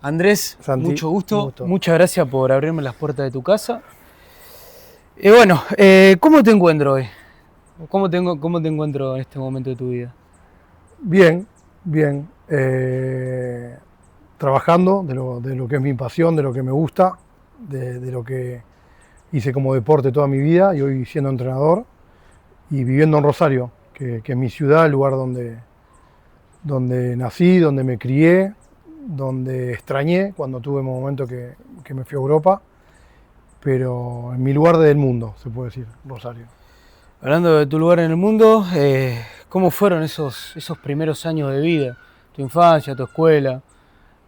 Andrés, Santi, mucho un gusto. gusto. Muchas gracias por abrirme las puertas de tu casa. Bueno, ¿cómo te encuentro hoy? ¿Cómo te encuentro en este momento de tu vida? Bien, bien. Trabajando de lo que es mi pasión, de lo que me gusta, de lo que hice como deporte toda mi vida y hoy siendo entrenador y viviendo en Rosario, que es mi ciudad, el lugar donde nací, donde me crié, donde extrañé cuando tuve un momento que me fui a Europa, pero en mi lugar del mundo, se puede decir, Rosario. Hablando de tu lugar en el mundo, ¿cómo fueron esos primeros años de vida? Tu infancia, tu escuela,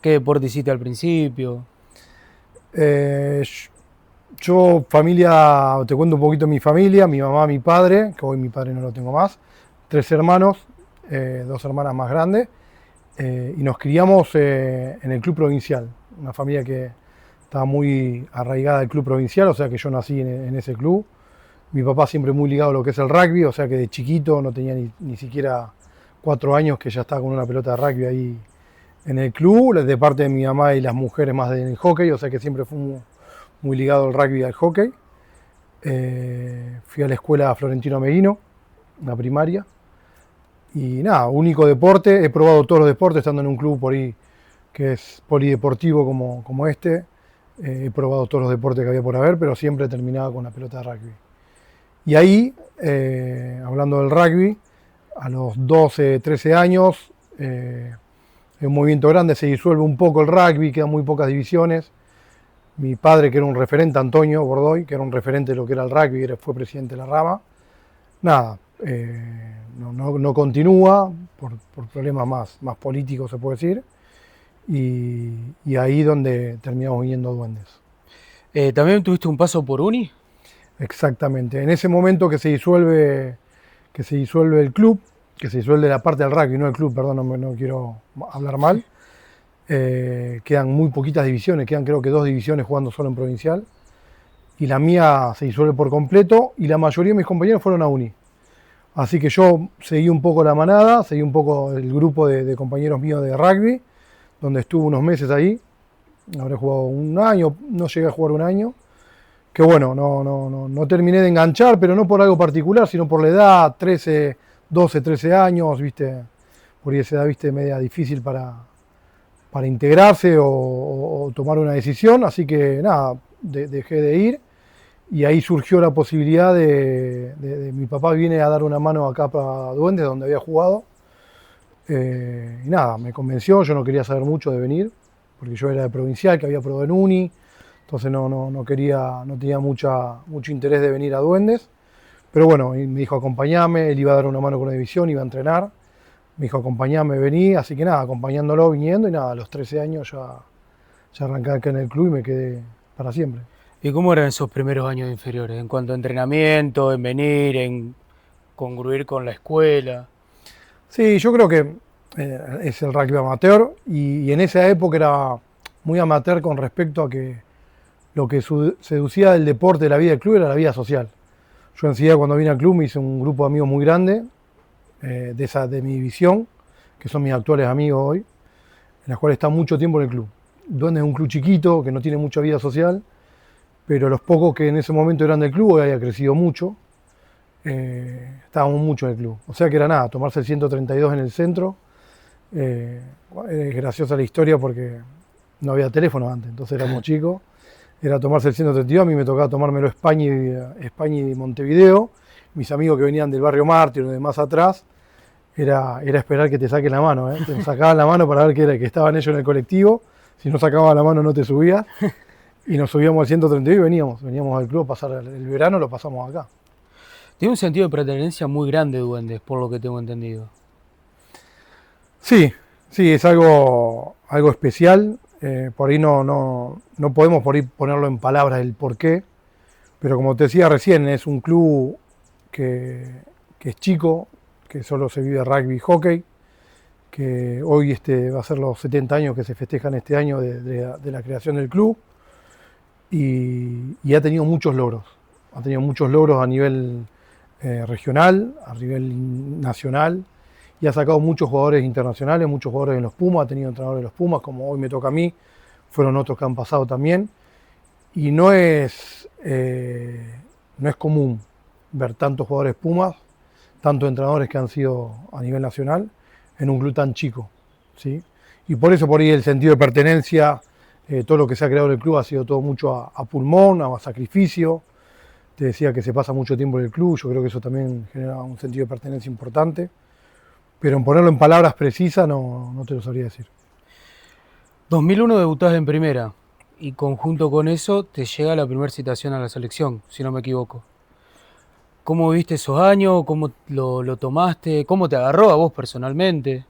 ¿qué deporte hiciste al principio? Eh, Yo, familia, te cuento un poquito mi familia, mi mamá, mi padre, que hoy mi padre no lo tengo más, tres hermanos, dos hermanas más grandes, y nos criamos en el club provincial, una familia que estaba muy arraigada al club provincial, o sea que yo nací en ese club. Mi papá siempre muy ligado a lo que es el rugby, o sea que de chiquito no tenía ni siquiera 4 años que ya estaba con una pelota de rugby ahí en el club, de parte de mi mamá y las mujeres más del hockey, o sea que siempre fue muy ligado al rugby y al hockey. Fui a la escuela Florentino Meguino, la primaria. Y nada, único deporte. He probado todos los deportes estando en un club por ahí que es polideportivo como este. He probado todos los deportes que había por haber, pero siempre terminaba con la pelota de rugby. Y ahí, hablando del rugby, a los 12, 13 años, es un movimiento grande, se disuelve un poco el rugby, quedan muy pocas divisiones. Mi padre, que era un referente, Antonio Bordoy, que era un referente de lo que era el rugby, fue presidente de la rama. Nada, no continúa por problemas más políticos, se puede decir. Y ahí donde terminamos viniendo a Duendes. ¿También tuviste un paso por Uni? Exactamente. En ese momento que se disuelve el club, que se disuelve la parte del rugby, no el club, perdón, no quiero hablar mal. Quedan muy poquitas divisiones, quedan creo que 2 divisiones jugando solo en provincial. Y la mía se disuelve por completo y la mayoría de mis compañeros fueron a Uni. Así que yo seguí un poco la manada, seguí un poco el grupo de compañeros míos de rugby, donde estuve unos meses ahí. Habré jugado un año, no llegué a jugar un año. Que bueno, no terminé de enganchar, pero no por algo particular, sino por la edad, 13, 12, 13 años, viste, por esa edad, viste, media difícil para integrarse o tomar una decisión. Así que nada, dejé de ir. Y ahí surgió la posibilidad de mi papá viene a dar una mano acá para Duendes, donde había jugado. Y nada, me convenció, yo no quería saber mucho de venir, porque yo era de provincial, que había probado en Uni, entonces no quería, no tenía mucho interés de venir a Duendes. Pero bueno, y me dijo acompañame, él iba a dar una mano con la división, iba a entrenar. Me dijo acompañame, vení, así que nada, acompañándolo, viniendo, y nada, a los 13 años ya arranqué acá en el club y me quedé para siempre. ¿Y cómo eran esos primeros años inferiores? En cuanto a entrenamiento, en venir, en congruir con la escuela. Sí, yo creo que es el rugby amateur y en esa época era muy amateur con respecto a que lo que seducía del deporte, de la vida del club, era la vida social. Yo enseguida cuando vine al club me hice un grupo de amigos muy grande, de mi división, que son mis actuales amigos hoy, en las cuales está mucho tiempo en el club. Duendes es un club chiquito, que no tiene mucha vida social, pero los pocos que en ese momento eran del club hoy había crecido mucho. Estábamos mucho en el club. O sea que era nada, tomarse el 132 en el centro. Es graciosa la historia porque no había teléfono antes, entonces éramos chicos. Era tomarse el 132, a mí me tocaba tomármelo España y Montevideo. Mis amigos que venían del barrio Mártir o de más atrás, era esperar que te saquen la mano. Te sacaban la mano para ver que, que estaban ellos en el colectivo. Si no sacaban la mano no te subías. Y nos subíamos al 132 y veníamos al club a pasar el verano, lo pasamos acá. Tiene un sentido de pertenencia muy grande, Duendes, por lo que tengo entendido. Sí, sí, es algo especial. Por ahí no podemos por ahí ponerlo en palabras el por qué, pero como te decía recién, es un club que es chico, que solo se vive rugby y hockey, que hoy va a ser los 70 años que se festejan este año de la creación del club y ha tenido muchos logros. Ha tenido muchos logros a nivel regional, a nivel nacional y ha sacado muchos jugadores internacionales, muchos jugadores en los Pumas, ha tenido entrenadores de los Pumas, como hoy me toca a mí, fueron otros que han pasado también, y no es común ver tantos jugadores Pumas, tantos entrenadores que han sido a nivel nacional en un club tan chico, ¿sí? Y por eso por ahí el sentido de pertenencia, todo lo que se ha creado en el club ha sido todo mucho a pulmón, a sacrificio. Te decía que se pasa mucho tiempo en el club, yo creo que eso también genera un sentido de pertenencia importante, pero en ponerlo en palabras precisas no te lo sabría decir. 2001 debutás en primera y conjunto con eso te llega la primera citación a la selección, si no me equivoco. ¿Cómo viste esos años? ¿Cómo lo tomaste? ¿Cómo te agarró a vos personalmente?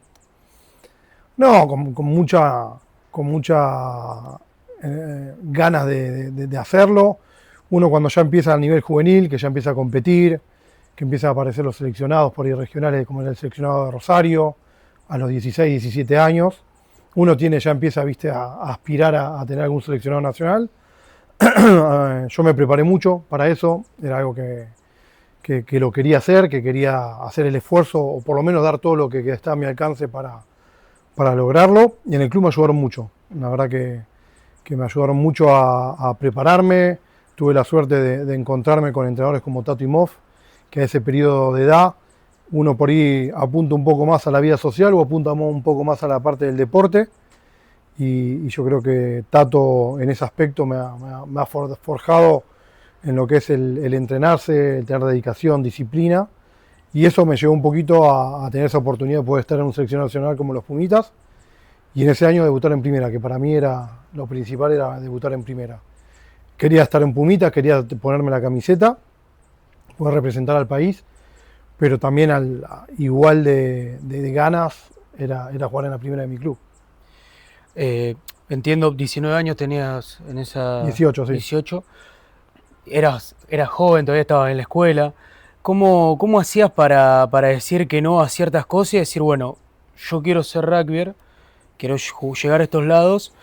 No, con mucha ganas de hacerlo. Uno cuando ya empieza a nivel juvenil, que ya empieza a competir, que empiezan a aparecer los seleccionados por ahí regionales, como era el seleccionado de Rosario, a los 16, 17 años, uno ya empieza, viste, a aspirar a tener algún seleccionado nacional. Yo me preparé mucho para eso, era algo que lo quería hacer, que quería hacer el esfuerzo, o por lo menos dar todo lo que está a mi alcance para lograrlo, y en el club me ayudaron mucho, la verdad que me ayudaron mucho a prepararme. Tuve la suerte de encontrarme con entrenadores como Tato Imhoff, que a ese periodo de edad uno por ahí apunta un poco más a la vida social o apunta un poco más a la parte del deporte, y yo creo que Tato en ese aspecto me ha forjado en lo que es el entrenarse, el tener dedicación, disciplina, y eso me llevó un poquito a tener esa oportunidad de poder estar en un selección nacional como los Pumitas, y en ese año debutar en primera, que para mí era lo principal, era debutar en primera. Quería estar en Pumitas, quería ponerme la camiseta, poder representar al país, pero también igual de ganas era jugar en la primera de mi club. Entiendo, 19 años tenías en esa... 18, sí. 18. Eras joven, todavía estabas en la escuela. ¿Cómo hacías para decir que no a ciertas cosas y decir, bueno, yo quiero ser rugbyer, quiero llegar a estos lados?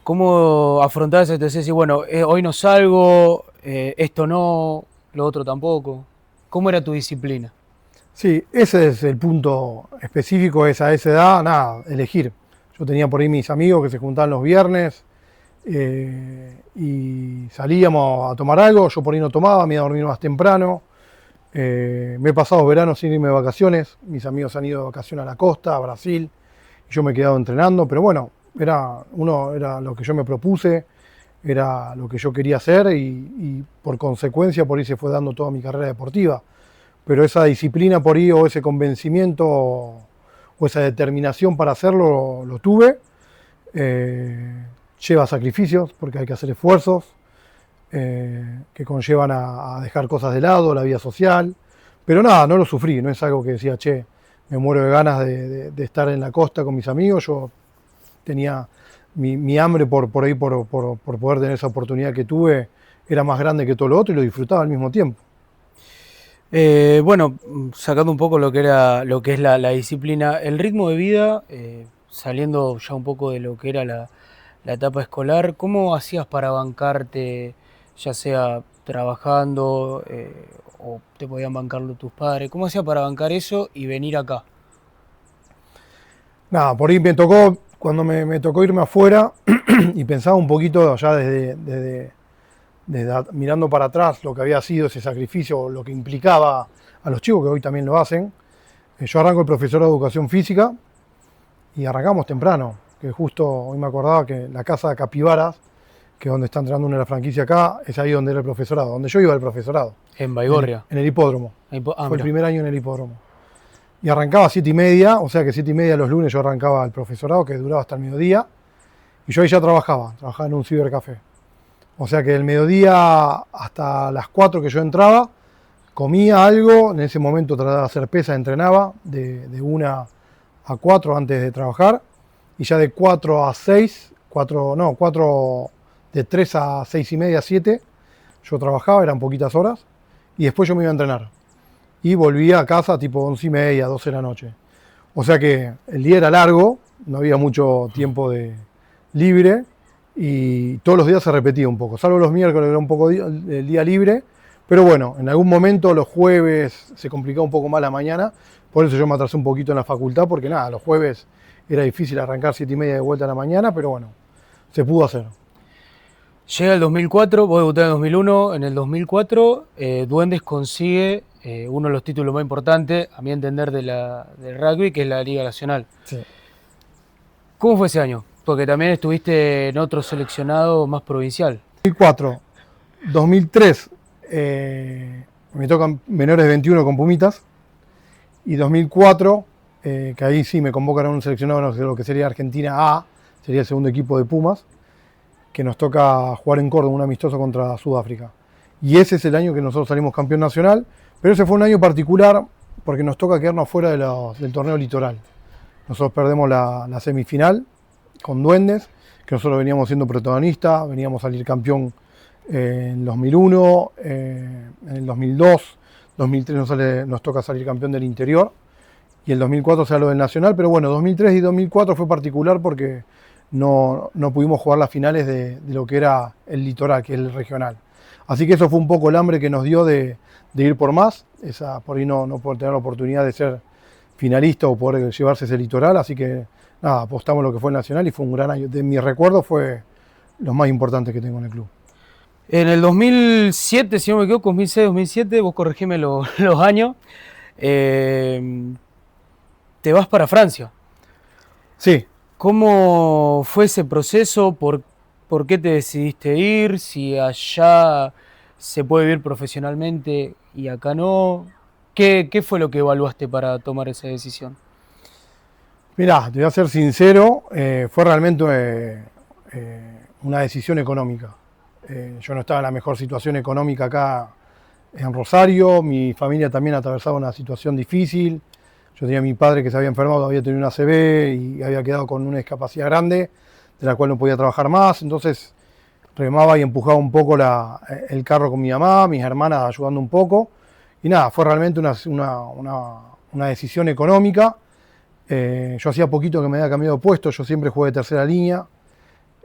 ¿Cómo afrontabas eso? Decís, bueno, hoy no salgo, esto no, lo otro tampoco. ¿Cómo era tu disciplina? Sí, ese es el punto específico, es a esa edad, nada, elegir. Yo tenía por ahí mis amigos que se juntaban los viernes y salíamos a tomar algo, yo por ahí no tomaba, me iba a dormir más temprano. Me he pasado veranos sin irme de vacaciones, mis amigos han ido de vacaciones a la costa, a Brasil, y yo me he quedado entrenando, pero bueno, era lo que yo me propuse, era lo que yo quería hacer y por consecuencia por ahí se fue dando toda mi carrera deportiva. Pero esa disciplina por ahí o ese convencimiento o esa determinación para hacerlo lo tuve. Lleva sacrificios porque hay que hacer esfuerzos que conllevan a dejar cosas de lado, la vida social. Pero nada, no lo sufrí, no es algo que decía, che, me muero de ganas de estar en la costa con mis amigos. Yo tenía mi hambre por poder tener esa oportunidad que tuve, era más grande que todo lo otro y lo disfrutaba al mismo tiempo. Bueno, sacando un poco lo que es la disciplina, el ritmo de vida, saliendo ya un poco de lo que era la etapa escolar, ¿cómo hacías para bancarte, ya sea trabajando o te podían bancarlo tus padres? ¿Cómo hacías para bancar eso y venir acá? Nada, por ahí me tocó, cuando me tocó irme afuera y pensaba un poquito ya desde mirando para atrás lo que había sido ese sacrificio, lo que implicaba a los chicos que hoy también lo hacen. Yo arranco el profesorado de educación física y arrancamos temprano, que justo hoy me acordaba que la casa de Capibaras, que es donde está entrando una de las franquicias acá, es ahí donde era el profesorado, donde yo iba al profesorado. En Baigorria. En el hipódromo. Fue el primer año en el hipódromo. Y arrancaba a 7:30, o sea que 7:30 los lunes yo arrancaba el profesorado, que duraba hasta el mediodía, y yo ahí ya trabajaba en un cibercafé. O sea que del mediodía hasta las 4 que yo entraba, comía algo, en ese momento trataba de hacer pesa, entrenaba de 1 a 4 antes de trabajar, y ya de 4 a 6, de 3 a 6:30, 7, yo trabajaba, eran poquitas horas, y después yo me iba a entrenar. Y volvía a casa tipo 11:30, 12 de la noche. O sea que el día era largo, no había mucho tiempo libre, y todos los días se repetía un poco, salvo los miércoles era un poco el día libre, Pero bueno, en algún momento los jueves se complicaba un poco más la mañana, por eso yo me atrasé un poquito en la facultad, porque nada, los jueves era difícil arrancar 7:30 de vuelta a la mañana, pero bueno, se pudo hacer. Llega el 2004, vos debutás en el 2001, en el 2004 Duendes consigue uno de los títulos más importantes, a mi entender, del rugby, que es la Liga Nacional. Sí. ¿Cómo fue ese año? Porque también estuviste en otro seleccionado más provincial. 2004, 2003 me tocan menores de 21 con Pumitas, y 2004, que ahí sí me convocan a un seleccionado de lo que sería Argentina A, sería el segundo equipo de Pumas, que nos toca jugar en Córdoba un amistoso contra Sudáfrica. Y ese es el año que nosotros salimos campeón nacional, pero ese fue un año particular porque nos toca quedarnos fuera del torneo litoral. Nosotros perdemos la semifinal con Duendes, que nosotros veníamos siendo protagonistas, veníamos a salir campeón en 2001, en el 2002, 2003 nos toca salir campeón del interior, y el 2004 sea lo del nacional, pero bueno, 2003 y 2004 fue particular porque no pudimos jugar las finales de lo que era el litoral, que es el regional. Así que eso fue un poco el hambre que nos dio de ir por más, por ahí no poder tener la oportunidad de ser finalista o poder llevarse ese litoral, así que nada, apostamos lo que fue el nacional y fue un gran año. De mi recuerdo fue los más importantes que tengo en el club. En el 2007, si no me equivoco, 2006-2007, vos corregime los años, te vas para Francia. Sí. ¿Cómo fue ese proceso? ¿Por qué te decidiste ir? Si allá se puede vivir profesionalmente y acá no. ¿Qué fue lo que evaluaste para tomar esa decisión? Mirá, te voy a ser sincero, fue realmente una decisión económica. Yo no estaba en la mejor situación económica acá en Rosario, mi familia también atravesaba una situación difícil. Yo tenía a mi padre que se había enfermado, había tenido una ACV y había quedado con una discapacidad grande, de la cual no podía trabajar más, entonces remaba y empujaba un poco el carro con mi mamá, mis hermanas ayudando un poco, y nada, fue realmente una decisión económica. Yo hacía poquito que me había cambiado de puesto, yo siempre jugué de tercera línea,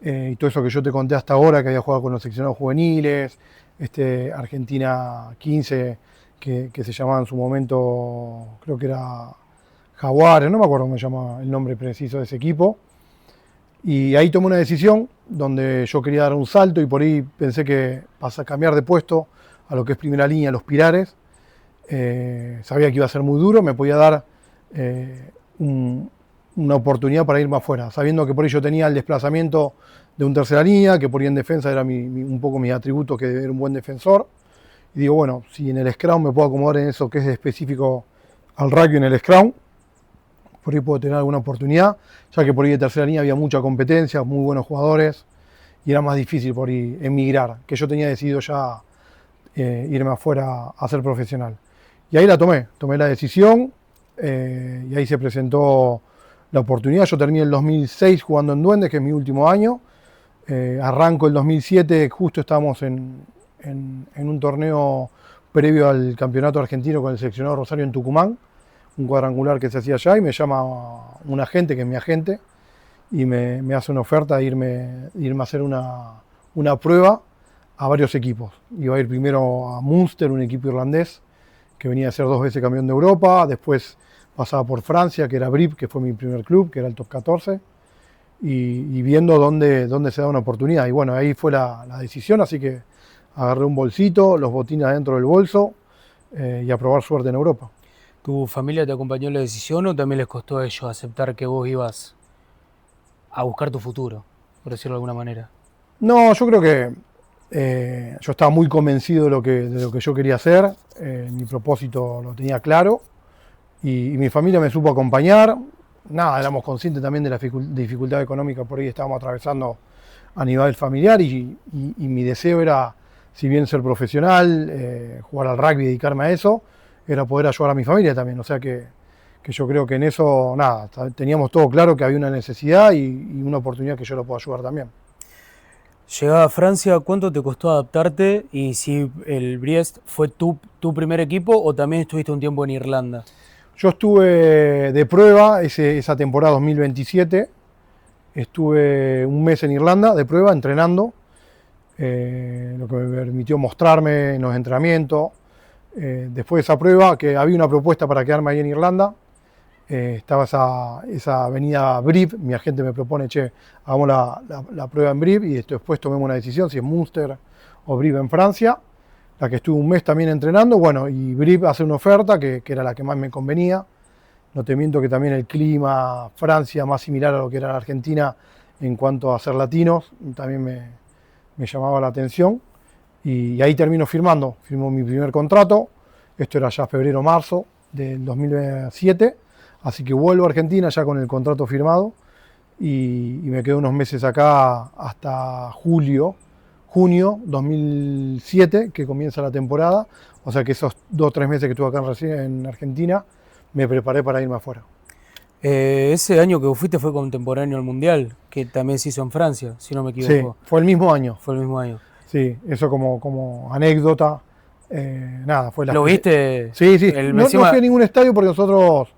y todo eso que yo te conté hasta ahora, que había jugado con los seleccionados juveniles, Argentina 15, que se llamaba en su momento, creo que era Jaguares, no me acuerdo cómo se llama el nombre preciso de ese equipo, y ahí tomé una decisión donde yo quería dar un salto y por ahí pensé que pasar a cambiar de puesto a lo que es primera línea, los pilares, sabía que iba a ser muy duro, me podía dar una oportunidad para irme afuera, sabiendo que por ahí yo tenía el desplazamiento de un tercera línea, que por ahí en defensa era un poco mis atributos, que era un buen defensor, y digo, bueno, si en el scrum me puedo acomodar en eso que es específico al rugby en el scrum, por ahí puedo tener alguna oportunidad, ya que por ahí de tercera línea había mucha competencia, muy buenos jugadores, y era más difícil por ahí emigrar, que yo tenía decidido ya irme afuera a ser profesional. Y ahí tomé la decisión, y ahí se presentó la oportunidad. Yo terminé el 2006 jugando en Duendes, que es mi último año, arranco el 2007, justo estábamos en un torneo previo al campeonato argentino con el seleccionado Rosario en Tucumán, un cuadrangular que se hacía allá, y me llama un agente, que es mi agente, y me hace una oferta de irme a hacer una prueba a varios equipos. Iba a ir primero a Munster, un equipo irlandés que venía a ser 2 veces campeón de Europa, después pasaba por Francia, que era Brip, que fue mi primer club, que era el top 14, y viendo dónde se da una oportunidad. Y bueno, ahí fue la decisión, así que agarré un bolsito, los botines adentro del bolso, y a probar suerte en Europa. ¿Tu familia te acompañó en la decisión o también les costó a ellos aceptar que vos ibas a buscar tu futuro, por decirlo de alguna manera? No, yo creo que yo estaba muy convencido de lo que yo quería hacer, mi propósito lo tenía claro, y mi familia me supo acompañar. Nada, éramos conscientes también de la dificultad económica por ahí estábamos atravesando a nivel familiar, y mi deseo era, si bien ser profesional, jugar al rugby y dedicarme a eso, era poder ayudar a mi familia también. O sea que yo creo que en eso, nada, teníamos todo claro que había una necesidad y una oportunidad que yo lo puedo ayudar también. Llegada a Francia, ¿cuánto te costó adaptarte? Y si el Brest fue tu primer equipo o también estuviste un tiempo en Irlanda. Yo estuve de prueba esa temporada 2027, estuve un mes en Irlanda de prueba entrenando, lo que me permitió mostrarme en los entrenamientos. Después de esa prueba, que había una propuesta para quedarme ahí en Irlanda, estaba esa avenida Brive, mi agente me propone, che, hagamos la prueba en Brive y después tomemos una decisión si es Münster o Brive en Francia, la que estuve un mes también entrenando, bueno, y Brive hace una oferta que era la que más me convenía. No te miento que también el clima, Francia, más similar a lo que era la Argentina en cuanto a ser latinos, también me llamaba la atención. Y ahí termino firmo mi primer contrato, esto era ya febrero-marzo del 2007, así que vuelvo a Argentina ya con el contrato firmado y me quedo unos meses acá hasta junio 2007, que comienza la temporada, o sea que esos 2 o 3 meses que estuve acá en Argentina me preparé para irme afuera. Ese año que fuiste fue contemporáneo al Mundial, que también se hizo en Francia, si no me equivoco. Sí, fue el mismo año. Fue el mismo año. Sí, eso como anécdota. Nada, fue la. ¿Lo viste? Sí, sí. No fui a ningún estadio porque nosotros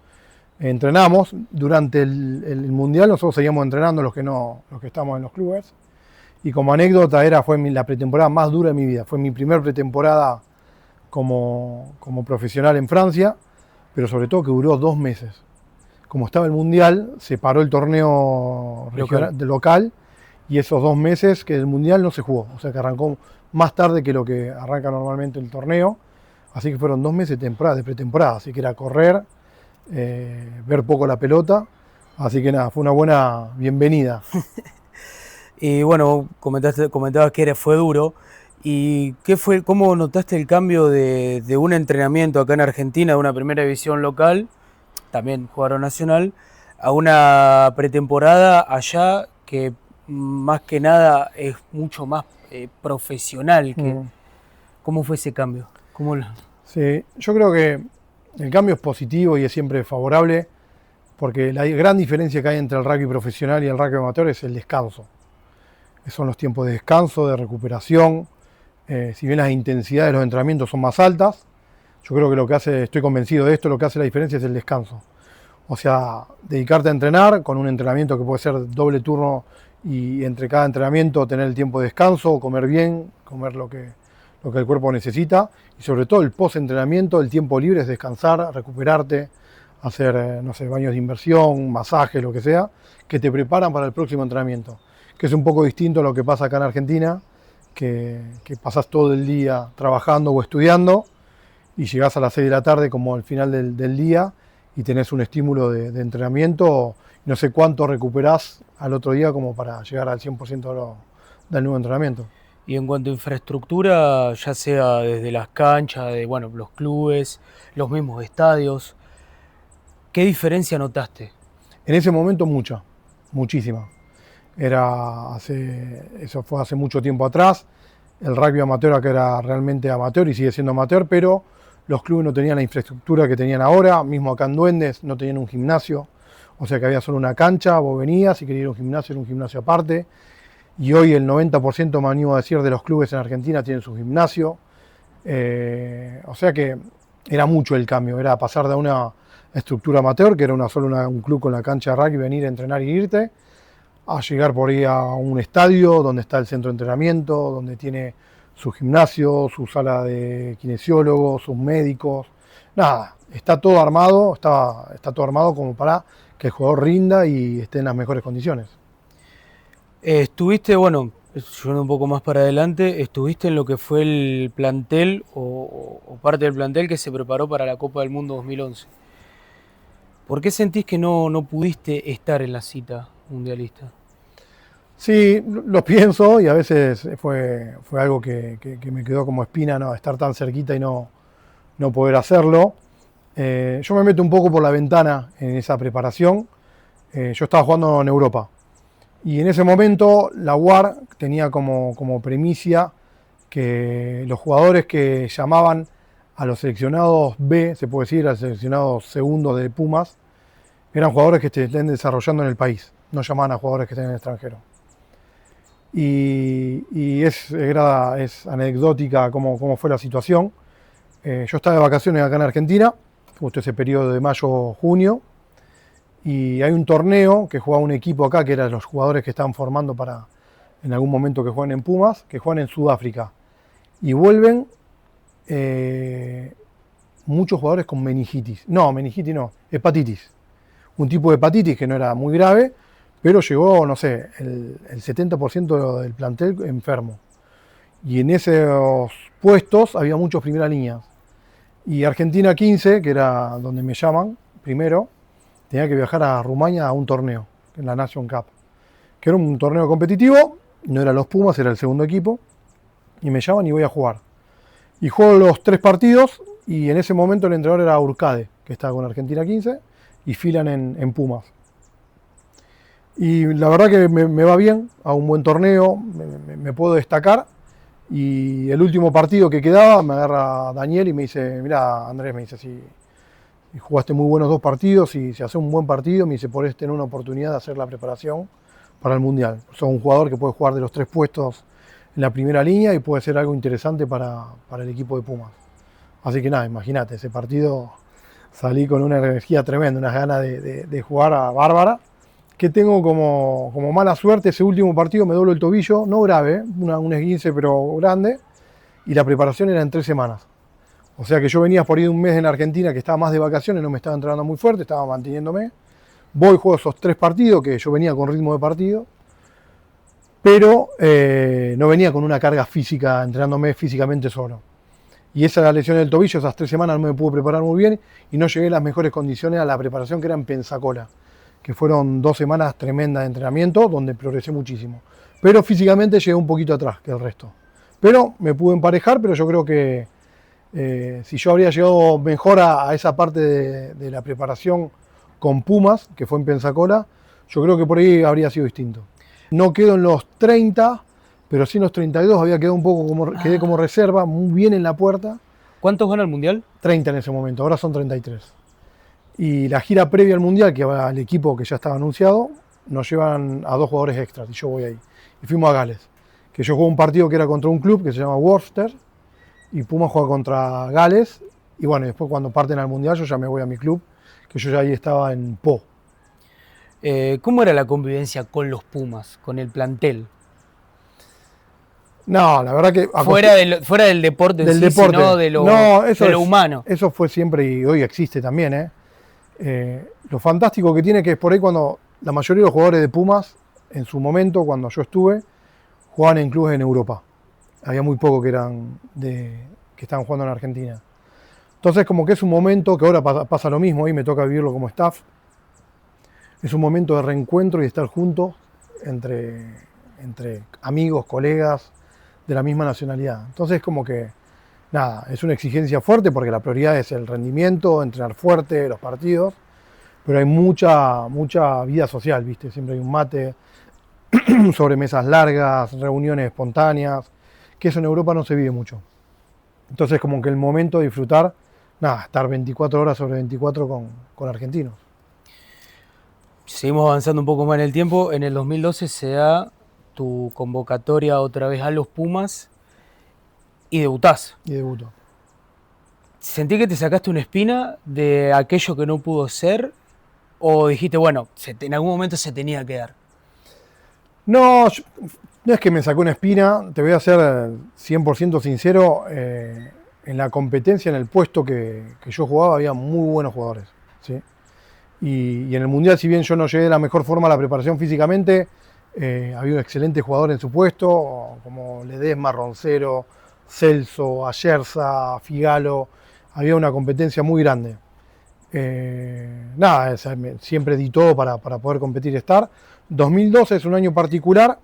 entrenamos durante el Mundial, nosotros seguíamos entrenando los que estamos en los clubes. Y como anécdota fue la pretemporada más dura de mi vida. Fue mi primer pretemporada como profesional en Francia, pero sobre todo que duró 2 meses. Como estaba el Mundial, se paró el torneo local y esos 2 meses que el Mundial no se jugó. O sea que arrancó más tarde que lo que arranca normalmente el torneo. Así que fueron 2 meses de pretemporada. Así que era correr, ver poco la pelota. Así que nada, fue una buena bienvenida. Y bueno, comentabas que fue duro. ¿Y cómo notaste el cambio de un entrenamiento acá en Argentina, de una primera división local, también jugador nacional, a una pretemporada allá que más que nada es mucho más profesional? ¿Cómo fue ese cambio? Sí, yo creo que el cambio es positivo y es siempre favorable, porque la gran diferencia que hay entre el rugby profesional y el rugby amateur es el descanso. Son los tiempos de descanso, de recuperación. Si bien las intensidades de los entrenamientos son más altas, yo creo que estoy convencido de esto, lo que hace la diferencia es el descanso. O sea, dedicarte a entrenar con un entrenamiento que puede ser doble turno y entre cada entrenamiento tener el tiempo de descanso, comer bien, comer lo que el cuerpo necesita, y sobre todo el post-entrenamiento, el tiempo libre es descansar, recuperarte, hacer, baños de inmersión, masajes, lo que sea, que te preparan para el próximo entrenamiento. Que es un poco distinto a lo que pasa acá en Argentina, que pasás todo el día trabajando o estudiando y llegás a las 6 de la tarde como al final del día y tenés un estímulo de entrenamiento, no sé cuánto recuperás al otro día como para llegar al 100% del nuevo entrenamiento. Y en cuanto a infraestructura, ya sea desde las canchas, los clubes, los mismos estadios, ¿qué diferencia notaste? En ese momento muchísima. Eso fue hace mucho tiempo atrás. El rugby amateur acá era realmente amateur y sigue siendo amateur, pero los clubes no tenían la infraestructura que tenían ahora. Mismo acá en Duendes no tenían un gimnasio, o sea que había solo una cancha, vos venías, si querías ir a un gimnasio, era un gimnasio aparte. Y hoy el 90%, me animo a decir, de los clubes en Argentina tienen su gimnasio. O sea que era mucho el cambio, era pasar de una estructura amateur, que era un club con la cancha de rugby, venir a entrenar y irte, a llegar por ahí a un estadio donde está el centro de entrenamiento, donde tiene su gimnasio, su sala de kinesiólogos, sus médicos. Nada, está todo armado como para que el jugador rinda y esté en las mejores condiciones. Estuviste, yendo un poco más para adelante, estuviste en lo que fue el plantel o parte del plantel que se preparó para la Copa del Mundo 2011. ¿Por qué sentís que no pudiste estar en la cita mundialista? Sí, lo pienso y a veces fue algo que me quedó como espina, ¿no? Estar tan cerquita y no poder hacerlo. Yo me meto un poco por la ventana en esa preparación. Yo estaba jugando en Europa y en ese momento la UAR tenía como premisa que los jugadores que llamaban a los seleccionados B, se puede decir, a los seleccionados segundos de Pumas, eran jugadores que estén desarrollando en el país, no llamaban a jugadores que estén en el extranjero. Y es anecdótica cómo fue la situación. Yo estaba de vacaciones acá en Argentina, justo ese periodo de mayo-junio, y hay un torneo que jugaba un equipo acá, que eran los jugadores que estaban formando para en algún momento que juegan en Pumas, que juegan en Sudáfrica. Y vuelven muchos jugadores con meningitis. No, meningitis no, hepatitis. Un tipo de hepatitis que no era muy grave, pero llegó, no sé, el 70% del plantel enfermo. Y en esos puestos había muchos primera línea. Y Argentina 15, que era donde me llaman primero, tenía que viajar a Rumania a un torneo, en la Nation Cup, que era un torneo competitivo, no eran los Pumas, era el segundo equipo, y me llaman y voy a jugar. Y juego los 3 partidos, y en ese momento el entrenador era Urcade, que estaba con Argentina 15, y filan en Pumas. Y la verdad que me va bien, a un buen torneo, me puedo destacar. Y el último partido que quedaba me agarra Daniel y me dice, mira Andrés, me dice, si jugaste muy buenos 2 partidos y si haces un buen partido, me dice, podés tener una oportunidad de hacer la preparación para el Mundial. Sos un jugador que puede jugar de los 3 puestos en la primera línea y puede ser algo interesante para el equipo de Pumas. Así que nada, imagínate, ese partido salí con una energía tremenda, unas ganas de jugar a bárbara. Que tengo como mala suerte, ese último partido me doblo el tobillo, no grave, un esguince pero grande, y la preparación era en 3 semanas. O sea que yo venía por ahí de un mes en Argentina que estaba más de vacaciones, no me estaba entrenando muy fuerte, estaba manteniéndome. Voy, juego esos 3 partidos, que yo venía con ritmo de partido, pero no venía con una carga física, entrenándome físicamente solo. Y esa lesión del tobillo, esas 3 semanas no me pude preparar muy bien y no llegué en las mejores condiciones a la preparación que era en Pensacola, que fueron 2 semanas tremendas de entrenamiento, donde progresé muchísimo. Pero físicamente llegué un poquito atrás que el resto. Pero me pude emparejar, pero yo creo que si yo habría llegado mejor a esa parte de la preparación con Pumas, que fue en Pensacola, yo creo que por ahí habría sido distinto. No quedo en los 30, pero sí en los 32, había quedado un poco quedé como reserva, muy bien en la puerta. ¿Cuántos gana el Mundial? 30 en ese momento, ahora son 33. Y la gira previa al Mundial, que va al equipo que ya estaba anunciado, nos llevan a 2 jugadores extras y yo voy ahí. Y fuimos a Gales, que yo jugué un partido que era contra un club que se llama Worcester y Puma juega contra Gales. Y bueno, después cuando parten al Mundial yo ya me voy a mi club, que yo ya ahí estaba en Po. ¿Cómo era la convivencia con los Pumas, con el plantel? No, la verdad que... Fuera del deporte en del sí, deporte. sino de lo, No, eso de lo humano. Eso fue siempre y hoy existe también, lo fantástico que tiene que es por ahí cuando la mayoría de los jugadores de Pumas, en su momento, cuando yo estuve, jugaban en clubes en Europa. Había muy pocos que estaban jugando en Argentina. Entonces como que es un momento, que ahora pasa lo mismo, y me toca vivirlo como staff, es un momento de reencuentro y de estar juntos entre amigos, colegas de la misma nacionalidad. Entonces como que, nada, es una exigencia fuerte porque la prioridad es el rendimiento, entrenar fuerte, los partidos, pero hay mucha vida social, ¿viste? Siempre hay un mate, sobremesas largas, reuniones espontáneas, que eso en Europa no se vive mucho. Entonces como que el momento de disfrutar, nada, estar 24 horas sobre 24 con argentinos. Seguimos avanzando un poco más en el tiempo. En el 2012 se da tu convocatoria otra vez a los Pumas y debutás. Y debuto. ¿Sentí que te sacaste una espina de aquello que no pudo ser? ¿O dijiste, bueno, en algún momento se tenía que dar? No, no es que me sacó una espina, te voy a ser 100% sincero, en la competencia, en el puesto que yo jugaba, había muy buenos jugadores, ¿sí? Y en el Mundial, si bien yo no llegué de la mejor forma a la preparación físicamente, había un excelente jugador en su puesto, como Ledesma, Roncero, Celso, Ayerza, Figalo, había una competencia muy grande. Nada, siempre di todo para poder competir y estar. 2012 es un año particular,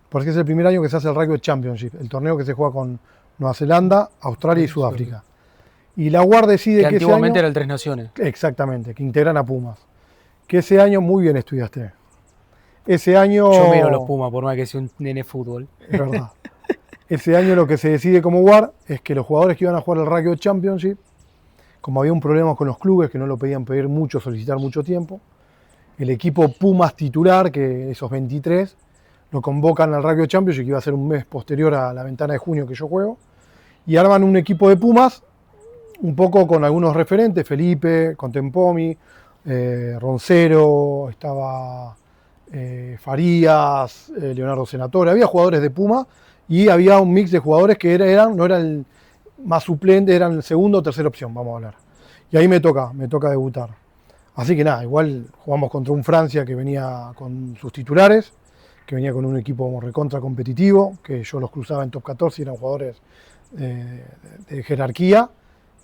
porque es el primer año que se hace el Rugby Championship, el torneo que se juega con Nueva Zelanda, Australia y Sudáfrica. Y la UAR decide que antiguamente ese año, era el Tres Naciones. Exactamente, que integran a Pumas. Que ese año, muy bien estudiaste. Ese año... Yo miro los Pumas, por más que sea un nene fútbol. Es verdad. Ese año lo que se decide como UAR es que los jugadores que iban a jugar el Rugby Championship, como había un problema con los clubes que no lo podían pedir mucho, solicitar mucho tiempo, el equipo Pumas titular, que esos 23, lo convocan al Rugby Championship, que iba a ser un mes posterior a la ventana de junio que yo juego, y arman un equipo de Pumas, un poco con algunos referentes, Felipe, Contempomi, Roncero, estaba Farías, Leonardo Senatore, había jugadores de Puma y había un mix de jugadores que no eran el más suplente, eran segunda o tercera opción, vamos a hablar. Y ahí me toca debutar. Así que nada, igual jugamos contra un Francia que venía con sus titulares, que venía con un equipo recontra competitivo, que yo los cruzaba en top 14 y eran jugadores de jerarquía.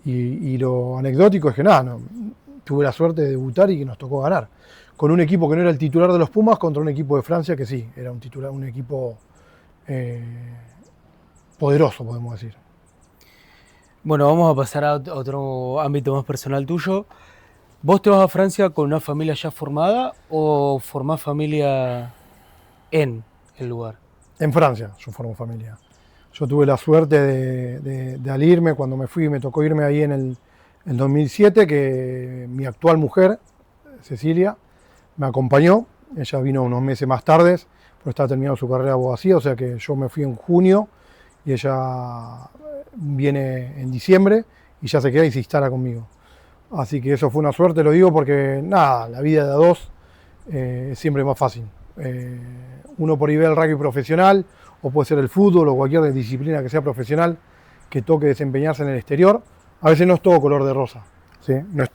Y lo anecdótico es que nada, tuve la suerte de debutar y que nos tocó ganar. Con un equipo que no era el titular de los Pumas contra un equipo de Francia que sí, era un equipo poderoso, podemos decir. Bueno, vamos a pasar a otro ámbito más personal tuyo. ¿Vos te vas a Francia con una familia ya formada o formás familia en el lugar? En Francia yo formo familia. Yo tuve la suerte de al irme, cuando me fui, me tocó irme ahí en el 2007, que mi actual mujer, Cecilia, me acompañó. Ella vino unos meses más tarde, porque estaba terminando su carrera de abogacía, o sea que yo me fui en junio y ella viene en diciembre y ya se queda y se instala conmigo. Así que eso fue una suerte, lo digo porque nada, la vida de a dos es siempre más fácil. Uno por ahí ve el rugby profesional, o puede ser el fútbol o cualquier disciplina que sea profesional que toque desempeñarse en el exterior. A veces no es todo color de rosa, ¿sí? No es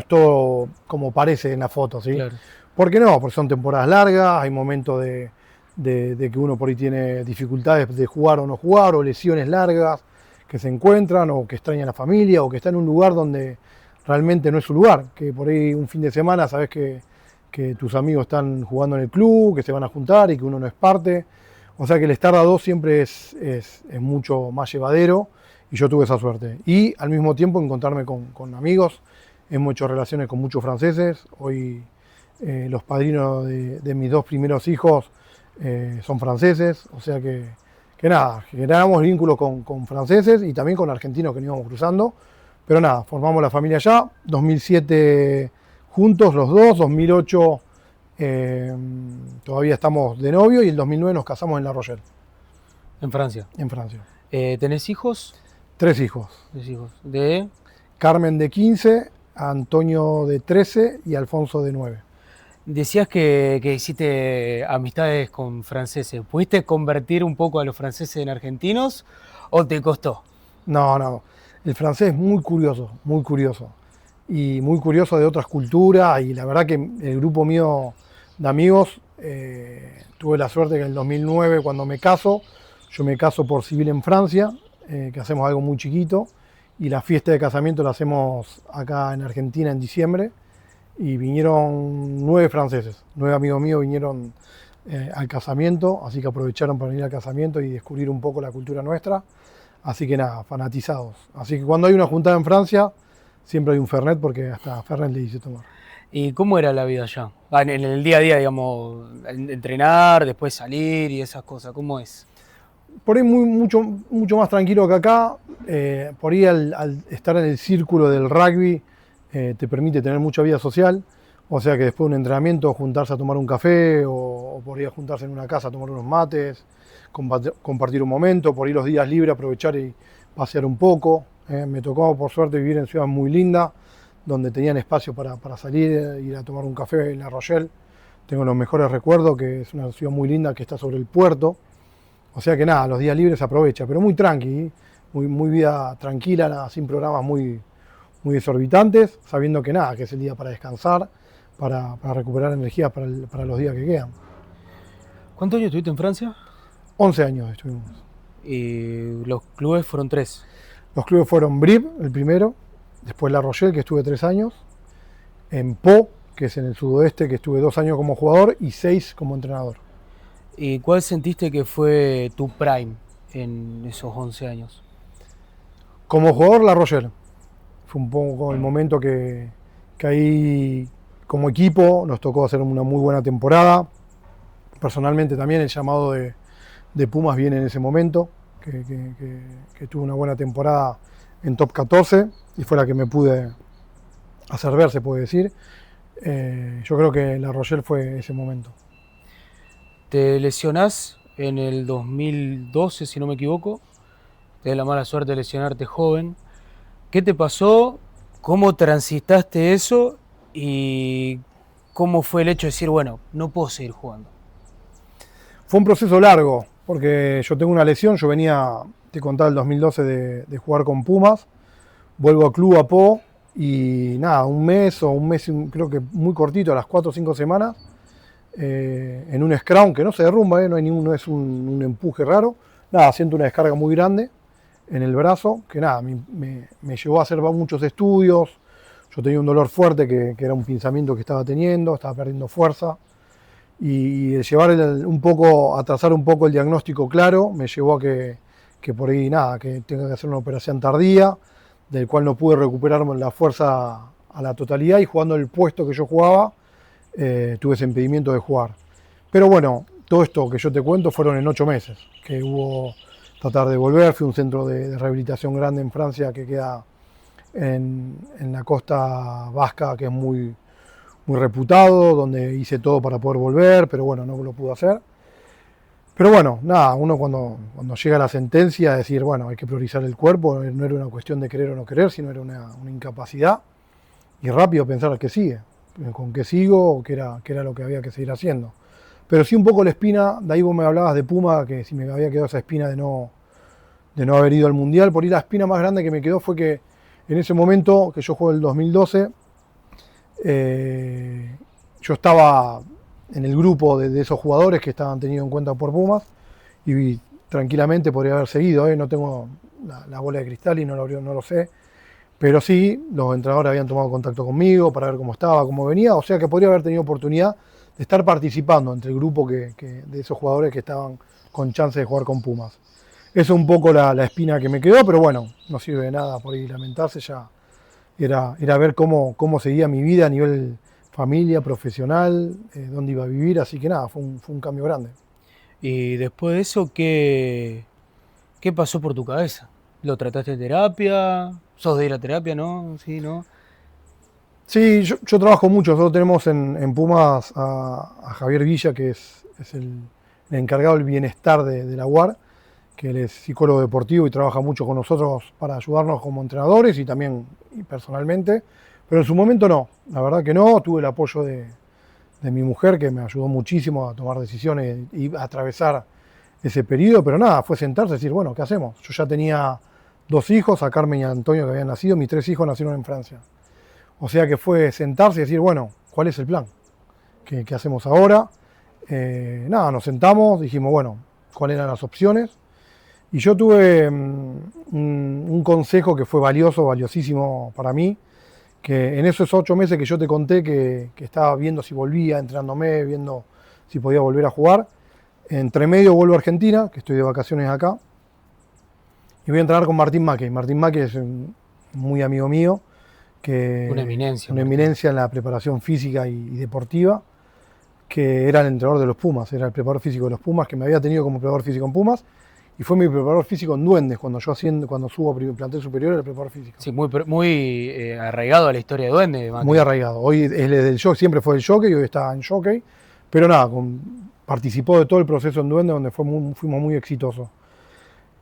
todo como parece en la foto, ¿sí? Claro. ¿Por qué no? Porque son temporadas largas, hay momentos de que uno por ahí tiene dificultades de jugar o no jugar, o lesiones largas que se encuentran, o que extraña a la familia, o que está en un lugar donde realmente no es su lugar, que por ahí un fin de semana sabes que tus amigos están jugando en el club, que se van a juntar y que uno no es parte. O sea que el estar a dos siempre es mucho más llevadero, y yo tuve esa suerte. Y al mismo tiempo encontrarme con amigos. Hemos hecho relaciones con muchos franceses. Hoy los padrinos de mis dos primeros hijos son franceses. O sea que nada, generamos vínculos con franceses y también con argentinos que nos íbamos cruzando. Pero nada, formamos la familia allá. 2007 juntos los dos, 2008 todavía estamos de novio y en 2009 nos casamos en La Rochelle. En Francia. En Francia. ¿Tenés hijos? 3 hijos. 3 hijos. ¿De? Carmen de 15, Antonio de 13 y Alfonso de 9. Decías que hiciste amistades con franceses. ¿Pudiste convertir un poco a los franceses en argentinos o te costó? No. El francés es muy curioso, muy curioso. Y muy curioso de otras culturas. Y la verdad que el grupo mío de amigos, tuve la suerte que en el 2009, cuando me caso, yo me caso por civil en Francia, que hacemos algo muy chiquito. Y la fiesta de casamiento la hacemos acá en Argentina en diciembre. Y vinieron 9 franceses, 9 amigos míos vinieron al casamiento, así que aprovecharon para venir al casamiento y descubrir un poco la cultura nuestra. Así que nada, fanatizados. Así que cuando hay una juntada en Francia, siempre hay un Fernet, porque hasta Fernet le hice tomar. ¿Y cómo era la vida allá? En el día a día, digamos, entrenar, después salir y esas cosas, ¿cómo es? Por ahí mucho más tranquilo que acá. Por ahí al estar en el círculo del rugby, te permite tener mucha vida social, o sea que después de un entrenamiento juntarse a tomar un café o por ahí a juntarse en una casa a tomar unos mates, compartir un momento, por ahí los días libres aprovechar y pasear un poco. Me tocó por suerte vivir en ciudad muy linda, donde tenían espacio para salir, ir a tomar un café en La Rochelle. Tengo los mejores recuerdos, que es una ciudad muy linda que está sobre el puerto, o sea que nada, los días libres se aprovecha, pero muy tranqui, muy vida tranquila, nada, sin programas muy desorbitantes, sabiendo que nada, que es el día para descansar, para recuperar energía para los días que quedan. ¿Cuántos años estuviste en Francia? 11 años estuvimos. Y los clubes fueron 3. Los clubes fueron Brive, el primero, después La Rochelle, que estuve 3 años, en Pau, que es en el sudoeste, que estuve 2 años como jugador y 6 como entrenador. ¿Y cuál sentiste que fue tu prime en esos 11 años? Como jugador, La Rochelle. Fue un poco el momento que ahí como equipo nos tocó hacer una muy buena temporada. Personalmente también el llamado de Pumas viene en ese momento, que tuve una buena temporada en top 14 y fue la que me pude hacer ver, se puede decir. Yo creo que La Rochelle fue ese momento. Te lesionás en el 2012, si no me equivoco. Tenés la mala suerte de lesionarte joven. ¿Qué te pasó? ¿Cómo transitaste eso? ¿Y ¿Cómo fue el hecho de decir, bueno, no puedo seguir jugando? Fue un proceso largo, porque yo tengo una lesión, yo venía, te contaba, el 2012 de jugar con Pumas, vuelvo a club a Po y nada, un mes, creo que muy cortito, a las 4 o 5 semanas, en un scrum que no se derrumba, no es un empuje raro, nada, siento una descarga muy grande en el brazo, que nada, me llevó a hacer muchos estudios. Yo tenía un dolor fuerte que era un pinzamiento que estaba teniendo, estaba perdiendo fuerza, y el llevar a trazar un poco el diagnóstico claro me llevó a que por ahí nada, que tenga que hacer una operación tardía, del cual no pude recuperar la fuerza a la totalidad, y jugando el puesto que yo jugaba, tuve ese impedimento de jugar. Pero bueno, todo esto que yo te cuento fueron en 8 meses, que hubo tratar de volver. Fui a un centro de rehabilitación grande en Francia que queda en la costa vasca, que es muy reputado, donde hice todo para poder volver, pero bueno, no lo pude hacer. Pero bueno, nada, uno cuando llega a la sentencia, decir, bueno, hay que priorizar el cuerpo, no era una cuestión de querer o no querer, sino era una incapacidad, y rápido pensar que sigue, con qué sigo, o qué era lo que había que seguir haciendo. Pero sí un poco la espina, de ahí vos me hablabas de Puma, que si me había quedado esa espina de no haber ido al Mundial. Por ahí la espina más grande que me quedó fue que en ese momento, que yo jugué el 2012, yo estaba en el grupo de esos jugadores que estaban tenidos en cuenta por Pumas, y tranquilamente podría haber seguido, no tengo la bola de cristal y no lo sé, pero sí, los entrenadores habían tomado contacto conmigo para ver cómo estaba, cómo venía, o sea que podría haber tenido oportunidad de estar participando entre el grupo de esos jugadores que estaban con chance de jugar con Pumas. Esa es un poco la espina que me quedó, pero bueno, no sirve de nada por ahí lamentarse, ya era ver cómo seguía mi vida a nivel familia, profesional, dónde iba a vivir, así que nada, fue un cambio grande. Y después de eso, ¿qué pasó por tu cabeza? ¿Lo trataste de terapia? ¿Sos de ir a terapia, no? Sí, ¿no? Sí, yo trabajo mucho. Nosotros tenemos en Pumas a Javier Villa, que es el encargado del bienestar de la UAR, que él es psicólogo deportivo y trabaja mucho con nosotros para ayudarnos como entrenadores y también personalmente. Pero en su momento no, la verdad que no. Tuve el apoyo de mi mujer, que me ayudó muchísimo a tomar decisiones y a atravesar ese periodo. Pero nada, fue sentarse y decir, bueno, ¿qué hacemos? Yo ya tenía 2 hijos, a Carmen y a Antonio, que habían nacido. Mis 3 hijos nacieron en Francia. O sea que fue sentarse y decir, bueno, ¿cuál es el plan? ¿Qué hacemos ahora? Nada, nos sentamos, dijimos, bueno, ¿cuáles eran las opciones? Y yo tuve un consejo que fue valiosísimo para mí, que en esos 8 meses que yo te conté que estaba viendo si volvía, entrenándome, viendo si podía volver a jugar, entre medio vuelvo a Argentina, que estoy de vacaciones acá, y voy a entrenar con Martín Mackey. Martín Mackey es muy amigo mío, Una eminencia. una eminencia en la preparación física y deportiva, que era el entrenador de los Pumas, era el preparador físico de los Pumas, que me había tenido como preparador físico en Pumas, y fue mi preparador físico en Duendes, cuando subo a plantel superior, era el preparador físico. Sí, muy arraigado a la historia de Duende. Muy arraigado. Hoy es del jockey, siempre fue el jockey, hoy está en jockey, pero nada, participó de todo el proceso en Duendes, donde fuimos muy exitosos.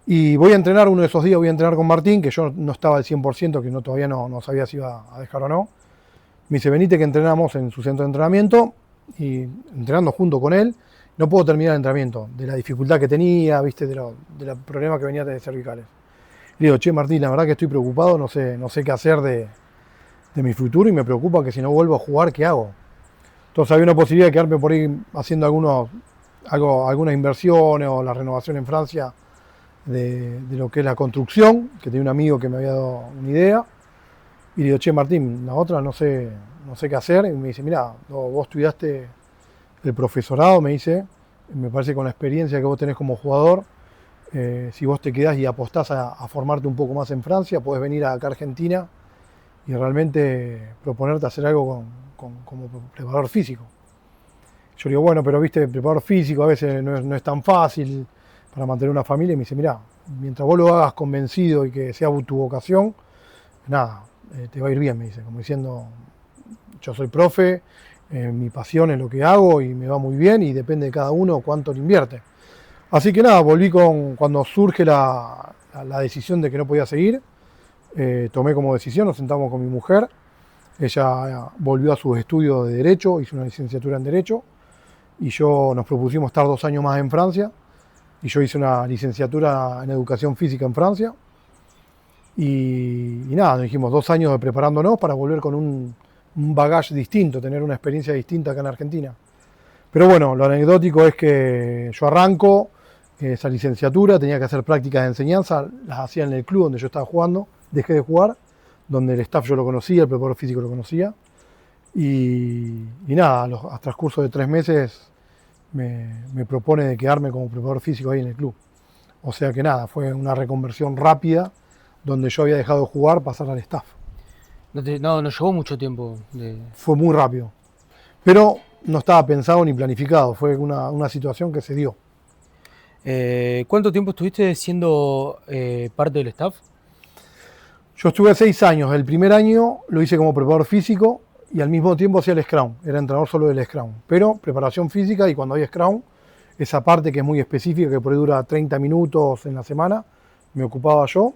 Y voy a entrenar uno de esos días, voy a entrenar con Martín, que yo no estaba al 100%, que todavía no sabía si iba a dejar o no. Me dice, venite que entrenamos en su centro de entrenamiento, y entrenando junto con él, no puedo terminar el entrenamiento, de la dificultad que tenía, viste, de los problemas que venía de cervicales. Le digo, che Martín, la verdad que estoy preocupado, no sé qué hacer de mi futuro, y me preocupa que si no vuelvo a jugar, ¿qué hago? Entonces había una posibilidad de quedarme por ahí haciendo algunas inversiones o la renovación en Francia, de lo que es la construcción, que tenía un amigo que me había dado una idea, y le digo, che Martín, la otra no sé qué hacer, y me dice, mirá, vos estudiaste el profesorado, me dice, me parece que con la experiencia que vos tenés como jugador, si vos te quedás y apostás a formarte un poco más en Francia, podés venir acá a Argentina y realmente proponerte hacer algo como preparador físico. Yo digo, bueno, pero viste, el preparador físico a veces no es tan fácil para mantener una familia, y me dice, mirá, mientras vos lo hagas convencido y que sea tu vocación, nada, te va a ir bien, me dice, como diciendo, yo soy profe, mi pasión es lo que hago y me va muy bien, y depende de cada uno cuánto le invierte. Así que nada, volví cuando surge la decisión de que no podía seguir, tomé como decisión, nos sentamos con mi mujer, Ella volvió a sus estudios de Derecho, hizo una licenciatura en Derecho, y nos propusimos estar 2 años más en Francia, y yo hice una licenciatura en Educación Física en Francia, y nada, nos dijimos 2 años de preparándonos para volver con un bagaje distinto, tener una experiencia distinta acá en Argentina. Pero bueno, lo anecdótico es que yo arranco esa licenciatura, tenía que hacer prácticas de enseñanza, las hacía en el club donde yo estaba jugando, dejé de jugar, donde el staff yo lo conocía, el preparador físico lo conocía, y nada, a transcurso de 3 meses me propone de quedarme como preparador físico ahí en el club. O sea que nada, fue una reconversión rápida, donde yo había dejado de jugar, pasar al staff. No llevó mucho tiempo. Fue muy rápido, pero no estaba pensado ni planificado, fue una situación que se dio. ¿Cuánto tiempo estuviste siendo parte del staff? Yo estuve 6 años, el primer año lo hice como preparador físico y al mismo tiempo hacía el Scrum, era entrenador solo del Scrum, pero preparación física, y cuando hay Scrum, esa parte que es muy específica, que por ahí dura 30 minutos en la semana, me ocupaba yo,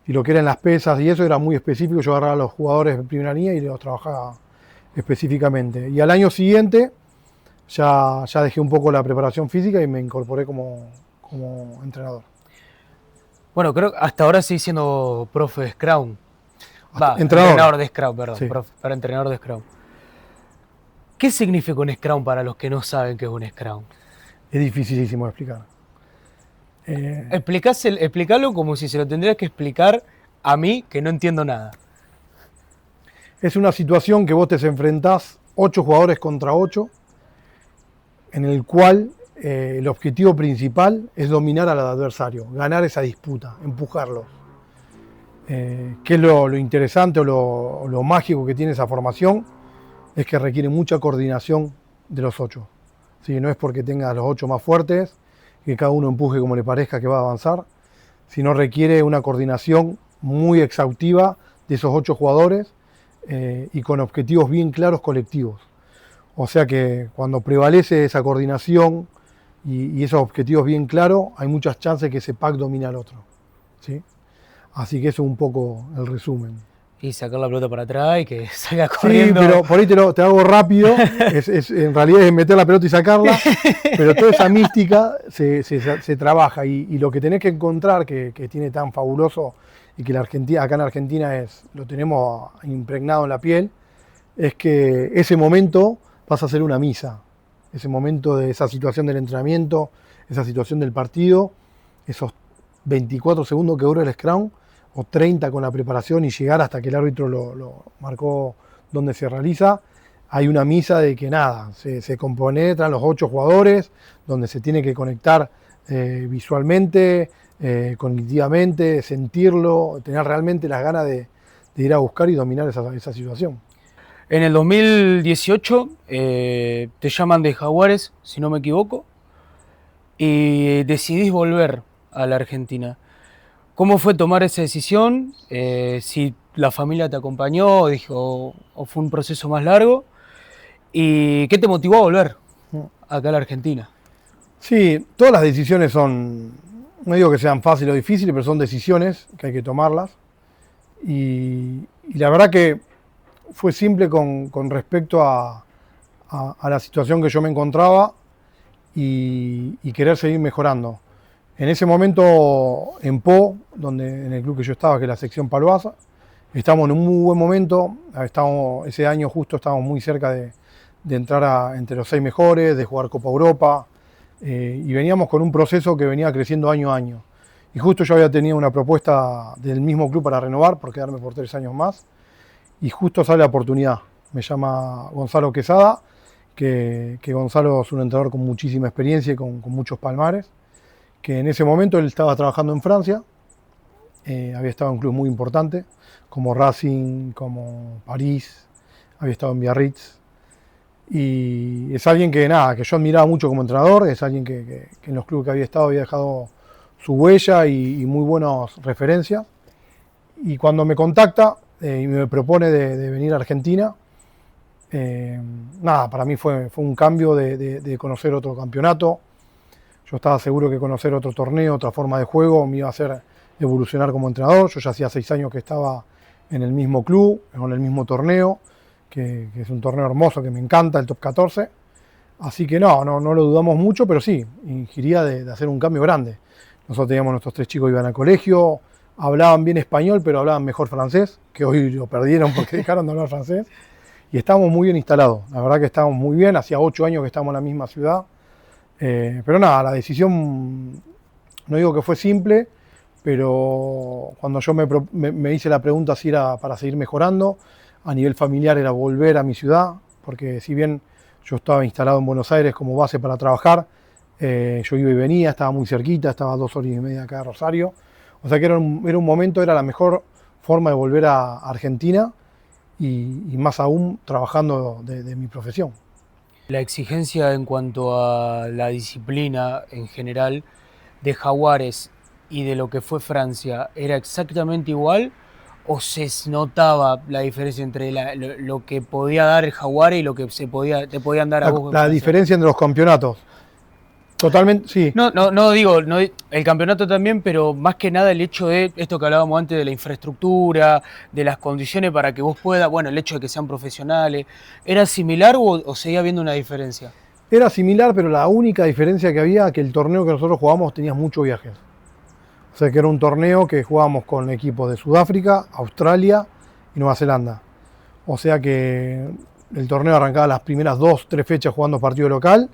y lo que eran las pesas y eso era muy específico, yo agarraba a los jugadores de primera línea y los trabajaba específicamente. Y al año siguiente ya dejé un poco la preparación física y me incorporé como entrenador. Bueno, creo que hasta ahora sigue siendo profe de Scrum. Entrenador de Scrum, perdón, sí. Para entrenador de Scrum. ¿Qué significa un Scrum para los que no saben qué es un Scrum? Es dificilísimo de explicar. Explicalo como si se lo tendrías que explicar a mí, que no entiendo nada. Es una situación que vos te enfrentás 8 jugadores contra 8, en el cual el objetivo principal es dominar al adversario, ganar esa disputa, empujarlos. ¿Qué es lo interesante o lo mágico que tiene esa formación? Es que requiere mucha coordinación de los 8. ¿Sí? No es porque tengas los 8 más fuertes, que cada uno empuje como le parezca que va a avanzar, sino requiere una coordinación muy exhaustiva de esos 8 jugadores y con objetivos bien claros colectivos. O sea que cuando prevalece esa coordinación y esos objetivos bien claros, hay muchas chances que ese pack domine al otro. ¿Sí? Así que eso es un poco el resumen. Y sacar la pelota para atrás y que salga corriendo. Sí, pero por ahí te hago rápido, en realidad es meter la pelota y sacarla, pero toda esa mística se trabaja y lo que tenés que encontrar, que tiene tan fabuloso y que acá en Argentina lo tenemos impregnado en la piel, es que ese momento pasa a ser una misa, ese momento de esa situación del entrenamiento, esa situación del partido, esos 24 segundos que dura el scrum, o 30 con la preparación y llegar hasta que el árbitro lo marcó donde se realiza, hay una misa de que nada, se compenetran los 8 jugadores, donde se tiene que conectar visualmente, cognitivamente, sentirlo, tener realmente las ganas de ir a buscar y dominar esa situación. En el 2018 te llaman de Jaguares, si no me equivoco, y decidís volver a la Argentina. ¿Cómo fue tomar esa decisión? Si la familia te acompañó o fue un proceso más largo. ¿Y qué te motivó a volver acá a la Argentina? Sí, todas las decisiones son, no digo que sean fáciles o difíciles, pero son decisiones que hay que tomarlas. Y la verdad que fue simple con respecto a la situación que yo me encontraba y querer seguir mejorando. En ese momento en Po, en el club que yo estaba, que es la sección Paloasa, estábamos en un muy buen momento. Ese año justo estábamos muy cerca de entrar entre los 6 mejores, de jugar Copa Europa, y veníamos con un proceso que venía creciendo año a año. Y justo yo había tenido una propuesta del mismo club para renovar, por quedarme por 3 años más, y justo sale la oportunidad. Me llama Gonzalo Quesada, que Gonzalo es un entrenador con muchísima experiencia y con muchos palmares, que en ese momento él estaba trabajando en Francia, había estado en un club muy importante, como Racing, como París, había estado en Biarritz, y es alguien que yo admiraba mucho como entrenador, es alguien que en los clubes que había estado había dejado su huella y muy buenas referencias, y cuando me contacta y me propone de venir a Argentina, para mí fue un cambio de conocer otro campeonato. Yo estaba seguro que conocer otro torneo, otra forma de juego, me iba a hacer evolucionar como entrenador. Yo ya hacía 6 años que estaba en el mismo club, con el mismo torneo, que es un torneo hermoso que me encanta, el Top 14. Así que no lo dudamos mucho, pero sí, ingiría de hacer un cambio grande. Nosotros teníamos nuestros 3 chicos que iban al colegio, hablaban bien español, pero hablaban mejor francés, que hoy lo perdieron porque dejaron de hablar francés. Y estábamos muy bien instalados, la verdad que estábamos muy bien, hacía 8 años que estábamos en la misma ciudad. Pero nada, la decisión, no digo que fue simple, pero cuando yo me hice la pregunta si era para seguir mejorando, a nivel familiar era volver a mi ciudad, porque si bien yo estaba instalado en Buenos Aires como base para trabajar, yo iba y venía, estaba muy cerquita, estaba a 2 horas y media acá de Rosario, o sea que era un momento, era la mejor forma de volver a Argentina y más aún trabajando de mi profesión. La exigencia en cuanto a la disciplina en general de Jaguares y de lo que fue Francia, ¿era exactamente igual o se notaba la diferencia entre lo que podía dar el Jaguares y lo que te podían dar a vos en La Francia? diferencia entre los campeonatos, totalmente, sí. No digo, el campeonato también, pero más que nada el hecho de esto que hablábamos antes de la infraestructura, de las condiciones para que vos puedas, bueno, el hecho de que sean profesionales, ¿era similar o seguía habiendo una diferencia? Era similar, pero la única diferencia que había que el torneo que nosotros jugábamos tenía muchos viajes. O sea que era un torneo que jugábamos con equipos de Sudáfrica, Australia y Nueva Zelanda. O sea que el torneo arrancaba las primeras 2-3 fechas jugando partido local,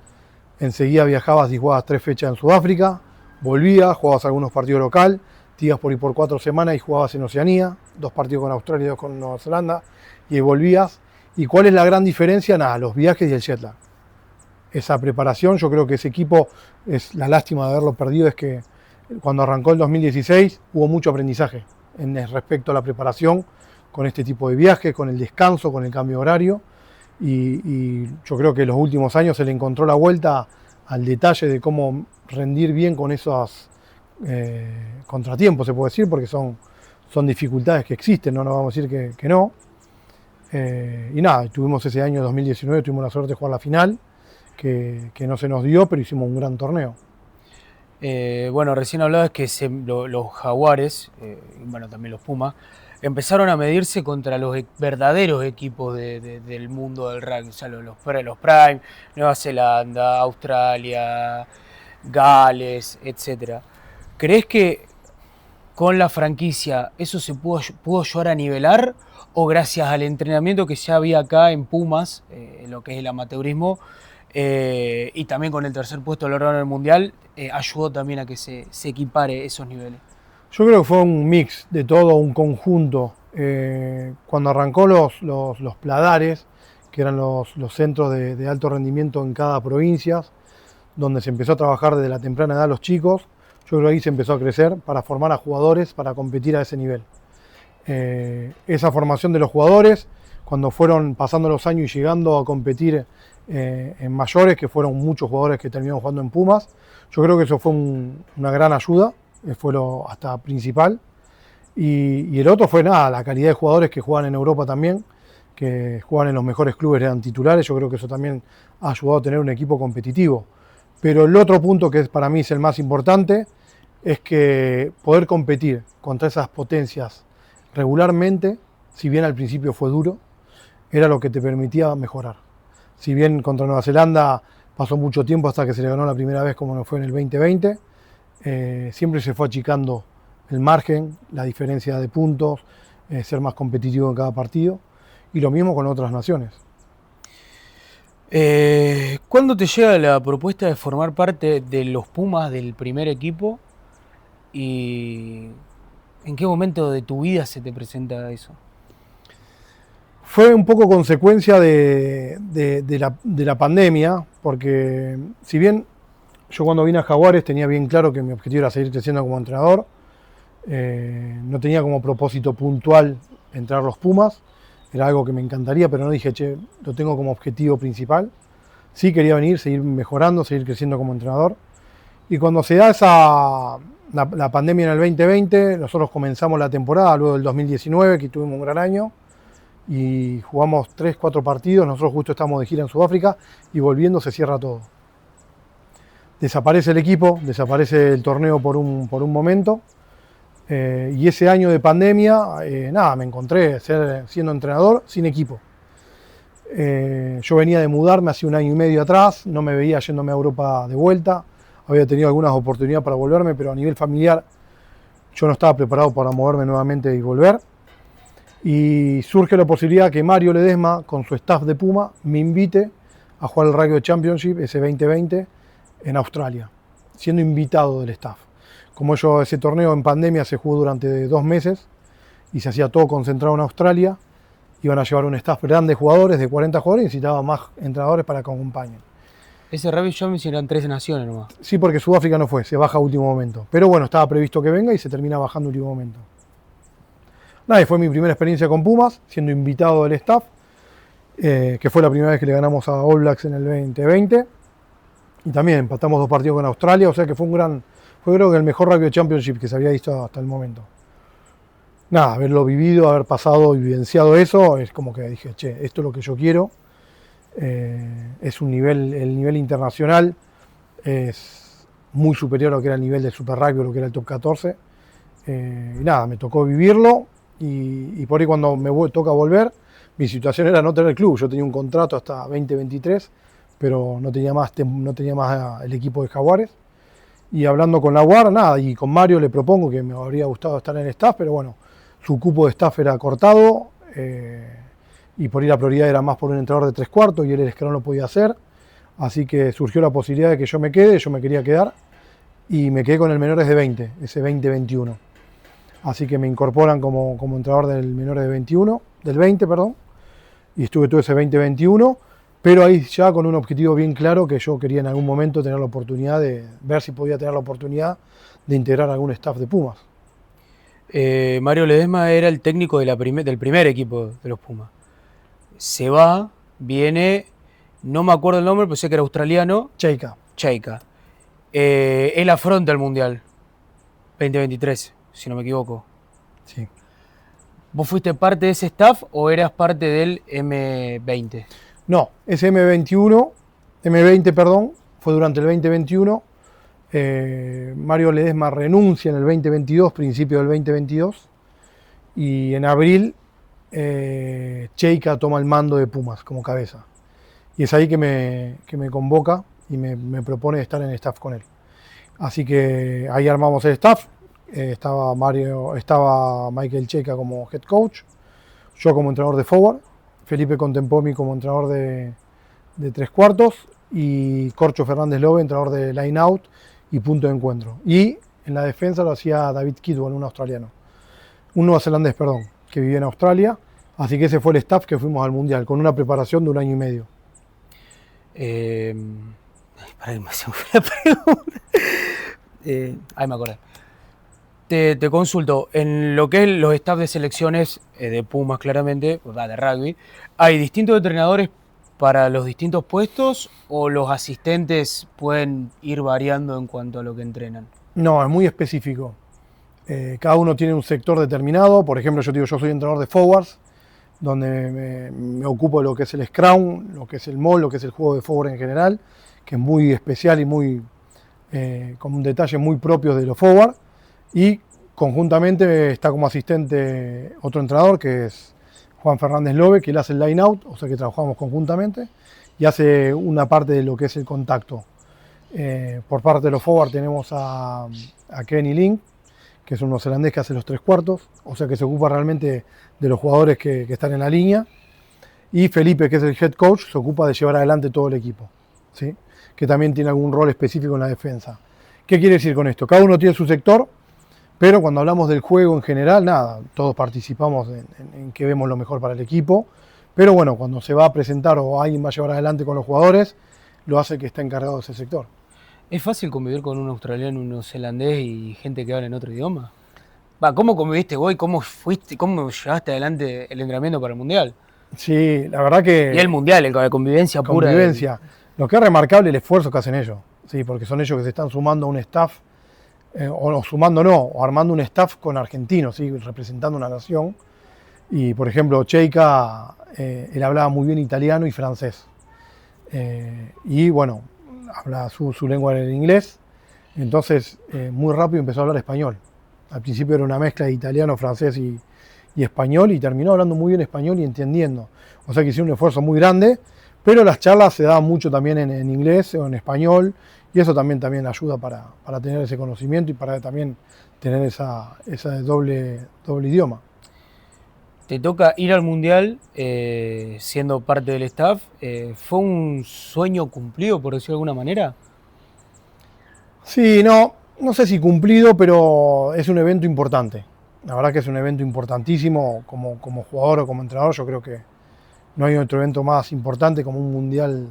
enseguida viajabas y jugabas 3 fechas en Sudáfrica, volvías, jugabas algunos partidos local, te ibas por ir por 4 semanas y jugabas en Oceanía, 2 partidos con Australia y 2 con Nueva Zelanda, y ahí volvías. ¿Y cuál es la gran diferencia? Nada, los viajes y el jet lag. Esa preparación, yo creo que ese equipo, es la lástima de haberlo perdido, es que cuando arrancó el 2016 hubo mucho aprendizaje respecto a la preparación con este tipo de viajes, con el descanso, con el cambio horario, y yo creo que en los últimos años se le encontró la vuelta al detalle de cómo rendir bien con esos contratiempos, se puede decir, porque son dificultades que existen, no nos vamos a decir que no. Y nada, tuvimos ese año 2019, tuvimos la suerte de jugar la final, que no se nos dio, pero hicimos un gran torneo. Bueno, recién hablabas que los Jaguares, bueno, también los Pumas, empezaron a medirse contra los verdaderos equipos del mundo del rugby, o sea, los Prime, Nueva Zelanda, Australia, Gales, etc. ¿Crees que con la franquicia eso se pudo ayudar a nivelar o gracias al entrenamiento que ya había acá en Pumas, lo que es el amateurismo, y también con el tercer puesto logrado en el Mundial, ayudó también a que se equipare esos niveles? Yo creo que fue un mix de todo, un conjunto. Cuando arrancó los Pladares, que eran los centros de alto rendimiento en cada provincia, donde se empezó a trabajar desde la temprana edad los chicos, yo creo que ahí se empezó a crecer para formar a jugadores para competir a ese nivel. Esa formación de los jugadores, cuando fueron pasando los años y llegando a competir en mayores, que fueron muchos jugadores que terminaron jugando en Pumas, yo creo que eso fue una gran ayuda, fue lo hasta principal. Y el otro fue nada, la calidad de jugadores que juegan en Europa también, que juegan en los mejores clubes, eran titulares, yo creo que eso también ha ayudado a tener un equipo competitivo. Pero el otro punto que para mí es el más importante, es que poder competir contra esas potencias regularmente, si bien al principio fue duro, era lo que te permitía mejorar. Si bien contra Nueva Zelanda pasó mucho tiempo hasta que se le ganó la primera vez como no fue en el 2020, siempre se fue achicando el margen, la diferencia de puntos, ser más competitivo en cada partido, y lo mismo con otras naciones. ¿Cuándo te llega la propuesta de formar parte de los Pumas del primer equipo? ¿Y en qué momento de tu vida se te presenta eso? Fue un poco consecuencia de la pandemia, porque si bien yo cuando vine a Jaguares tenía bien claro que mi objetivo era seguir creciendo como entrenador, no tenía como propósito puntual entrar a los Pumas, era algo que me encantaría, pero no dije, che, lo tengo como objetivo principal. Sí quería venir, seguir mejorando, seguir creciendo como entrenador. Y cuando se da la pandemia en el 2020, nosotros comenzamos la temporada, luego del 2019, que tuvimos un gran año, y jugamos 3-4 partidos, nosotros justo estamos de gira en Sudáfrica, y volviendo se cierra todo. Desaparece el equipo, desaparece el torneo por un momento, Y ese año de pandemia, nada, me encontré siendo entrenador sin equipo. Yo venía de mudarme hace 1 año y medio atrás, no me veía yéndome a Europa de vuelta, había tenido algunas oportunidades para volverme, pero a nivel familiar yo no estaba preparado para moverme nuevamente y volver. Y surge la posibilidad que Mario Ledesma, con su staff de Puma, me invite a jugar el Rugby Championship, ese 2020, en Australia, siendo invitado del staff. Como ese torneo en pandemia se jugó durante 2 meses y se hacía todo concentrado en Australia, iban a llevar un staff grande de jugadores, de 40 jugadores, y necesitaban más entrenadores para que acompañen. Ese Rugby Championship eran 13 naciones nomás. Sí, porque Sudáfrica no fue, se baja a último momento. Pero bueno, estaba previsto que venga y se termina bajando a último momento. Nada, y fue mi primera experiencia con Pumas, siendo invitado del staff, que fue la primera vez que le ganamos a All Blacks en el 2020. Y también empatamos 2 partidos con Australia, o sea que fue creo que el mejor Rugby Championship que se había visto hasta el momento. Nada, haberlo vivido, haber pasado y vivenciado eso, es como que dije, che, esto es lo que yo quiero. Es el nivel internacional es muy superior a lo que era el nivel del Super Rugby o lo que era el Top 14. Y nada, me tocó vivirlo y por ahí cuando toca volver, mi situación era no tener club. Yo tenía un contrato hasta 2023, pero no tenía más el equipo de Jaguares. Y hablando con la UAR, nada, y con Mario le propongo que me habría gustado estar en el staff, pero bueno, su cupo de staff era cortado y por ahí la prioridad era más por un entrenador de 3/4 y él es que no lo podía hacer. Así que surgió la posibilidad de que yo me quede, yo me quería quedar y me quedé con el menores de 20, ese 2021. Así que me incorporan como entrenador del menores de 21, del 20, perdón, y estuve todo ese 2021, pero ahí ya con un objetivo bien claro que yo quería en algún momento tener la oportunidad de ver si podía tener la oportunidad de integrar algún staff de Pumas. Mario Ledesma era el técnico del primer equipo de los Pumas. Se va, viene, no me acuerdo el nombre, pero sé que era australiano. Cheika. Él afronta el Mundial 2023, si no me equivoco. Sí. ¿Vos fuiste parte de ese staff o eras parte del M20? No, ese M20, perdón, fue durante el 2021. Mario Ledesma renuncia en el 2022, principio del 2022, y en abril Cheika toma el mando de Pumas como cabeza. Y es ahí que me convoca y me propone estar en el staff con él. Así que ahí armamos el staff. Estaba Michael Cheika como head coach, yo como entrenador de forward, Felipe Contempomi como entrenador de 3/4 y Corcho Fernández Lobe, entrenador de line out y punto de encuentro. Y en la defensa lo hacía David Kidwell, un neozelandés, que vivía en Australia. Así que ese fue el staff que fuimos al Mundial, con una preparación de 1 año y medio. Para que me se me fue la pregunta. Ahí me acordé. Te consulto, en lo que es los staff de selecciones de Pumas, claramente, de rugby, ¿hay distintos entrenadores para los distintos puestos o los asistentes pueden ir variando en cuanto a lo que entrenan? No, es muy específico. Cada uno tiene un sector determinado. Por ejemplo, yo soy entrenador de forwards, donde me ocupo de lo que es el scrum, lo que es el maul, lo que es el juego de forward en general, que es muy especial y con un detalle muy propio de los forward. Y conjuntamente está como asistente otro entrenador que es Juan Fernández Lobe, que él hace el line out, o sea que trabajamos conjuntamente, y hace una parte de lo que es el contacto. Por parte de los forward tenemos a Kenny Link, que es un neozelandés que hace los 3/4, o sea que se ocupa realmente de los jugadores que están en la línea. Y Felipe, que es el head coach, se ocupa de llevar adelante todo el equipo, ¿sí? Que también tiene algún rol específico en la defensa. ¿Qué quiere decir con esto? Cada uno tiene su sector, pero cuando hablamos del juego en general, nada, todos participamos en que vemos lo mejor para el equipo. Pero bueno, cuando se va a presentar o alguien va a llevar adelante con los jugadores, lo hace el que está encargado de ese sector. ¿Es fácil convivir con un australiano, un neozelandés y gente que habla en otro idioma? ¿Cómo conviviste vos y cómo llevaste adelante el entrenamiento para el Mundial? Sí, la verdad que... Y el Mundial, la convivencia pura. Lo que es remarcable el esfuerzo que hacen ellos, ¿sí? Porque son ellos que se están sumando a un staff, o armando un staff con argentinos, ¿sí? Representando una nación. Y por ejemplo, Cheika, él hablaba muy bien italiano y francés. Y bueno, habla su lengua en el inglés. Entonces, muy rápido empezó a hablar español. Al principio era una mezcla de italiano, francés y español, y terminó hablando muy bien español y entendiendo. O sea que hicieron un esfuerzo muy grande, pero las charlas se daban mucho también en inglés o en español, y eso también ayuda para tener ese conocimiento y para también tener esa doble idioma. Te toca ir al Mundial siendo parte del staff. ¿Fue un sueño cumplido, por decirlo de alguna manera? Sí, no sé si cumplido, pero es un evento importante. La verdad que es un evento importantísimo como jugador o como entrenador. Yo creo que no hay otro evento más importante como un mundial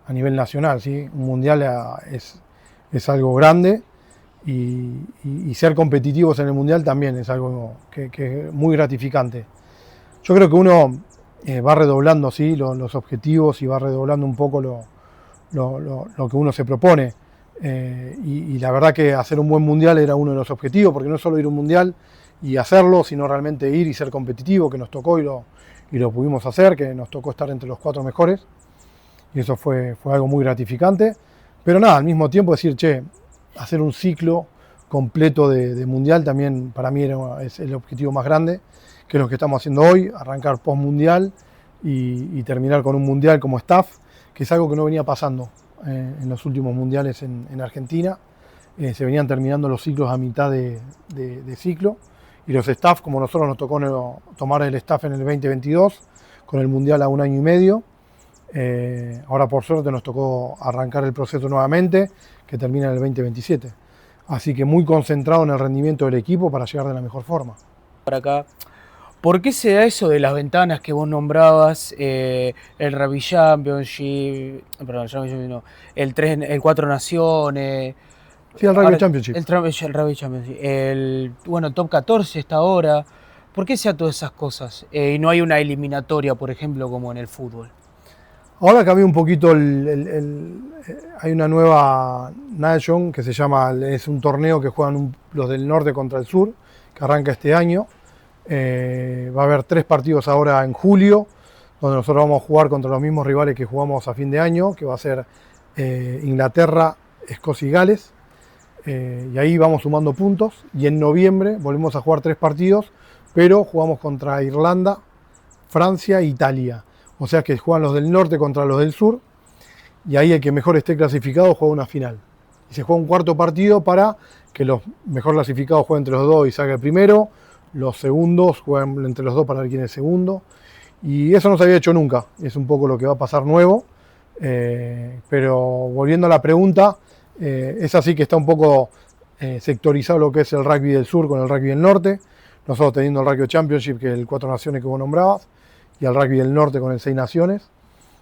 a nivel nacional. ¿Sí? Un mundial es algo grande y ser competitivos en el mundial también es algo que es muy gratificante. Yo creo que uno va redoblando ¿sí? los objetivos y va redoblando un poco lo que uno se propone. Y la verdad que hacer un buen mundial era uno de los objetivos, porque no es solo ir a un mundial y hacerlo, sino realmente ir y ser competitivo, que nos tocó y lo pudimos hacer, que nos tocó estar entre los 4 mejores, y eso fue algo muy gratificante. Pero nada, al mismo tiempo decir, che, hacer un ciclo completo de mundial también para mí es el objetivo más grande, que es lo que estamos haciendo hoy, arrancar post mundial y terminar con un mundial como staff, que es algo que no venía pasando en los últimos mundiales en Argentina. Se venían terminando los ciclos a mitad de ciclo, y los staff, como nosotros nos tocó tomar el staff en el 2022, con el mundial a 1 año y medio, ahora por suerte nos tocó arrancar el proceso nuevamente, que termina en el 2027. Así que muy concentrado en el rendimiento del equipo para llegar de la mejor forma. Para acá, ¿por qué se da eso de las ventanas que vos nombrabas? El Rugby Championship, perdón, no, el 4 Naciones. Sí, el Rugby Championship. El Rugby Championship. Bueno, Top 14 está ahora. ¿Por qué se da todas esas cosas? Y no hay una eliminatoria, por ejemplo, como en el fútbol. Ahora cambió un poquito, hay una nueva Nation que se llama, es un torneo que juegan los del norte contra el sur, que arranca este año. Va a haber 3 partidos ahora en julio, donde nosotros vamos a jugar contra los mismos rivales que jugamos a fin de año, que va a ser Inglaterra, Escocia y Gales. Y ahí vamos sumando puntos. Y en noviembre volvemos a jugar 3 partidos, pero jugamos contra Irlanda, Francia e Italia. O sea que juegan los del norte contra los del sur, y ahí el que mejor esté clasificado juega una final. Y se juega un 4º partido para que los mejor clasificados jueguen entre los 2 y salga el primero, los segundos juegan entre los 2 para ver quién es el segundo. Y eso no se había hecho nunca, es un poco lo que va a pasar nuevo. Pero volviendo a la pregunta, es así que está un poco sectorizado lo que es el rugby del sur con el rugby del norte. Nosotros teniendo el Rugby Championship, que es el 4 Naciones que vos nombrabas, y al rugby del norte con el 6 Naciones,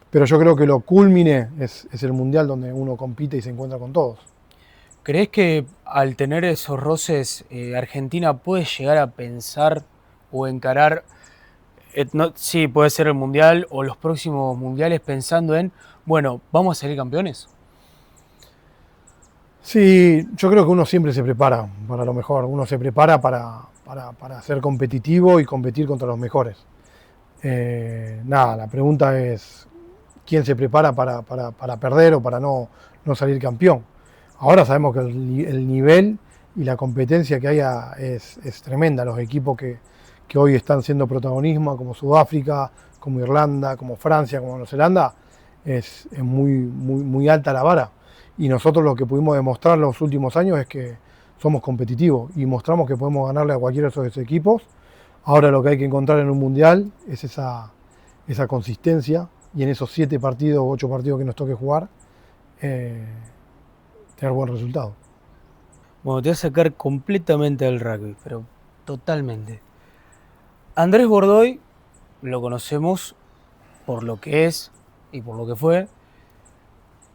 pero yo creo que lo culmine es el mundial, donde uno compite y se encuentra con todos. ¿Crees que al tener esos roces, Argentina puede llegar a pensar o encarar, sí, puede ser el mundial o los próximos mundiales, pensando en, bueno, vamos a salir campeones? Sí, yo creo que uno siempre se prepara para lo mejor, uno se prepara para ser competitivo y competir contra los mejores. La pregunta es quién se prepara para perder o para no salir campeón. Ahora sabemos que el nivel y la competencia que hay es tremenda. Los equipos que hoy están siendo protagonismo, como Sudáfrica, como Irlanda, como Francia, como Nueva Zelanda, es muy alta la vara. Y nosotros lo que pudimos demostrar en los últimos años es que somos competitivos y mostramos que podemos ganarle a cualquiera de esos equipos. Ahora lo que hay que encontrar en un mundial es esa consistencia, y en esos 7 partidos o 8 partidos que nos toque jugar, tener buen resultado. Bueno, te voy a sacar completamente del rugby, pero totalmente. Andrés Bordoy lo conocemos por lo que es y por lo que fue,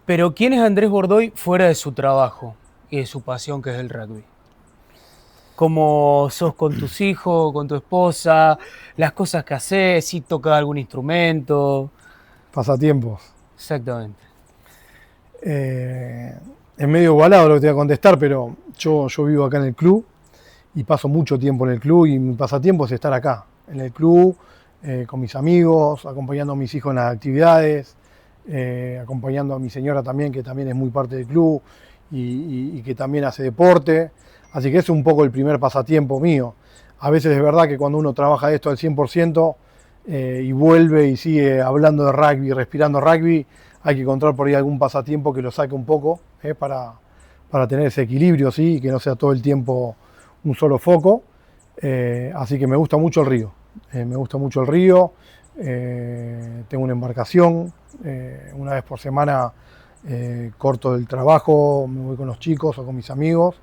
pero ¿quién es Andrés Bordoy fuera de su trabajo y de su pasión, que es el rugby? ¿Cómo sos con tus hijos, con tu esposa, las cosas que haces, si tocas algún instrumento? Pasatiempos. Exactamente. Es medio igualado lo que te voy a contestar, pero yo vivo acá en el club y paso mucho tiempo en el club, y mi pasatiempo es estar acá, en el club, con mis amigos, acompañando a mis hijos en las actividades, acompañando a mi señora también, que también es muy parte del club y que también hace deporte. Así que es un poco el primer pasatiempo mío. A veces es verdad que cuando uno trabaja esto al 100% y vuelve y sigue hablando de rugby, respirando rugby, hay que encontrar por ahí algún pasatiempo que lo saque un poco para tener ese equilibrio, ¿sí? Y que no sea todo el tiempo un solo foco. Así que me gusta mucho el río. Me gusta mucho el río. Tengo una embarcación. Una vez por semana corto del trabajo, me voy con los chicos o con mis amigos.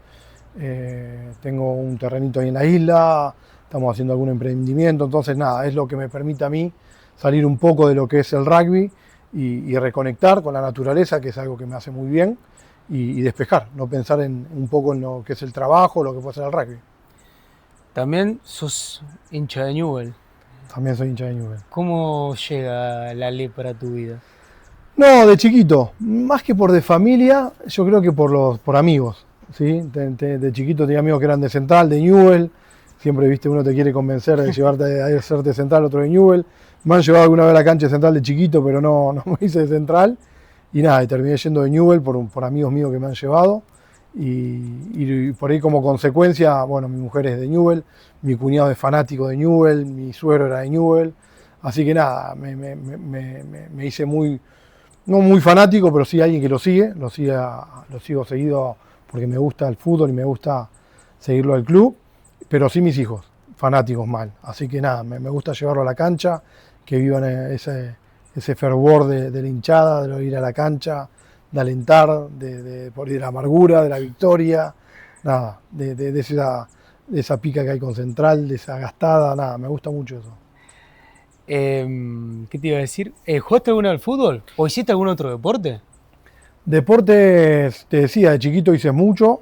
Tengo un terrenito ahí en la isla, estamos haciendo algún emprendimiento, entonces nada, es lo que me permite a mí salir un poco de lo que es el rugby y reconectar con la naturaleza, que es algo que me hace muy bien, y despejar, no pensar un poco en lo que es el trabajo, lo que puede ser el rugby. También sos hincha de Newell. También soy hincha de Newell's. ¿Cómo llega la lepra a tu vida? No, de chiquito, más que por de familia, yo creo que por amigos. ¿Sí? De chiquito tenía amigos que eran de Central, de Newell. Siempre, viste, uno te quiere convencer de llevarte a hacerte Central, otro de Newell. Me han llevado alguna vez a la cancha de Central de chiquito, pero no me hice de Central. Y nada, y terminé yendo de Newell por amigos míos que me han llevado. Y por ahí como consecuencia, bueno, mi mujer es de Newell, mi cuñado es fanático de Newell, mi suegro era de Newell. Así que nada, me hice no muy fanático, pero sí alguien que lo sigo seguido porque me gusta el fútbol y me gusta seguirlo al club, pero sí mis hijos, fanáticos mal. Así que nada, me gusta llevarlo a la cancha, que vivan ese fervor de la hinchada, de ir a la cancha, de alentar, de la amargura, de la victoria, nada, de esa pica que hay con Central, de esa gastada, nada, me gusta mucho eso. ¿Qué te iba a decir? ¿Jugaste alguna al fútbol? ¿O hiciste algún otro deporte? Deportes, te decía, de chiquito hice mucho.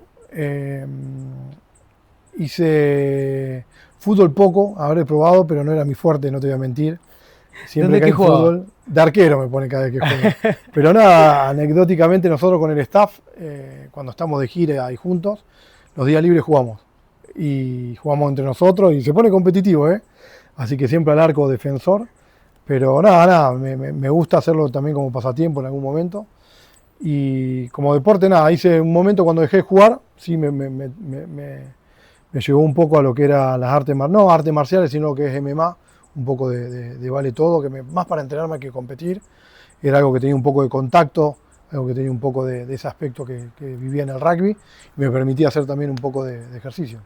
Hice fútbol poco, habré probado, pero no era mi fuerte, no te voy a mentir. Siempre que hay fútbol, de arquero me pone cada vez que juego. Pero nada, anecdóticamente nosotros con el staff, cuando estamos de gira ahí juntos, los días libres jugamos. Y jugamos entre nosotros y se pone competitivo, ¿eh? Así que siempre al arco defensor. Pero nada, me gusta hacerlo también como pasatiempo en algún momento. Y como deporte, nada, hice un momento cuando dejé de jugar, sí me llevó un poco a lo que era las artes marciales, sino que es MMA, un poco de vale todo, que más para entrenarme que competir. Era algo que tenía un poco de contacto, algo que tenía un poco de ese aspecto que vivía en el rugby, y me permitía hacer también un poco de ejercicio.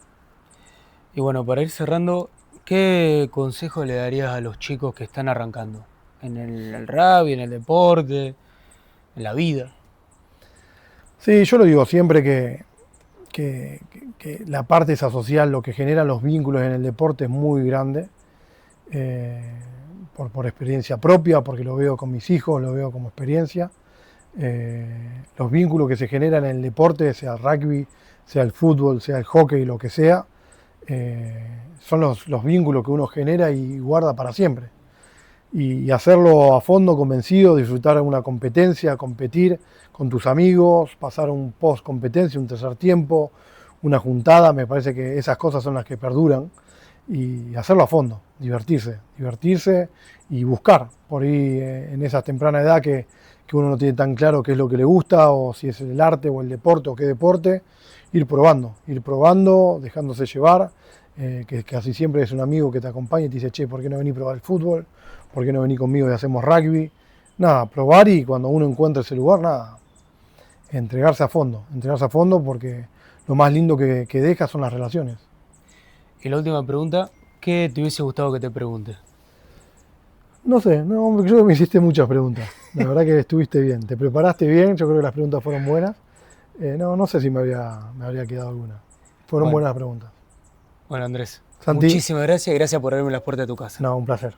Y bueno, para ir cerrando, ¿qué consejo le darías a los chicos que están arrancando? En el rugby, en el deporte, en la vida. Sí, yo lo digo siempre que la parte esa social, lo que generan los vínculos en el deporte es muy grande, por experiencia propia, porque lo veo con mis hijos, lo veo como experiencia. Los vínculos que se generan en el deporte, sea el rugby, sea el fútbol, sea el hockey, lo que sea, son los vínculos que uno genera y guarda para siempre. Y hacerlo a fondo, convencido, disfrutar de una competencia, competir con tus amigos, pasar un post competencia, un tercer tiempo, una juntada, me parece que esas cosas son las que perduran, y hacerlo a fondo, divertirse y buscar por ahí en esa temprana edad que uno no tiene tan claro qué es lo que le gusta, o si es el arte o el deporte o qué deporte, ir probando, dejándose llevar, que casi siempre es un amigo que te acompaña y te dice, che, ¿por qué no venís a probar el fútbol? ¿Por qué no venís conmigo y hacemos rugby? Nada, probar, y cuando uno encuentra ese lugar, nada, entregarse a fondo porque lo más lindo que deja son las relaciones. Y la última pregunta, ¿qué te hubiese gustado que te pregunte? No sé, no, yo creo que me hiciste muchas preguntas. La verdad que estuviste bien, te preparaste bien, yo creo que las preguntas fueron buenas. No sé si me habría quedado alguna. Fueron buenas preguntas. Bueno, Andrés, Santi, muchísimas gracias y gracias por abrirme las puertas de tu casa. no, un placer.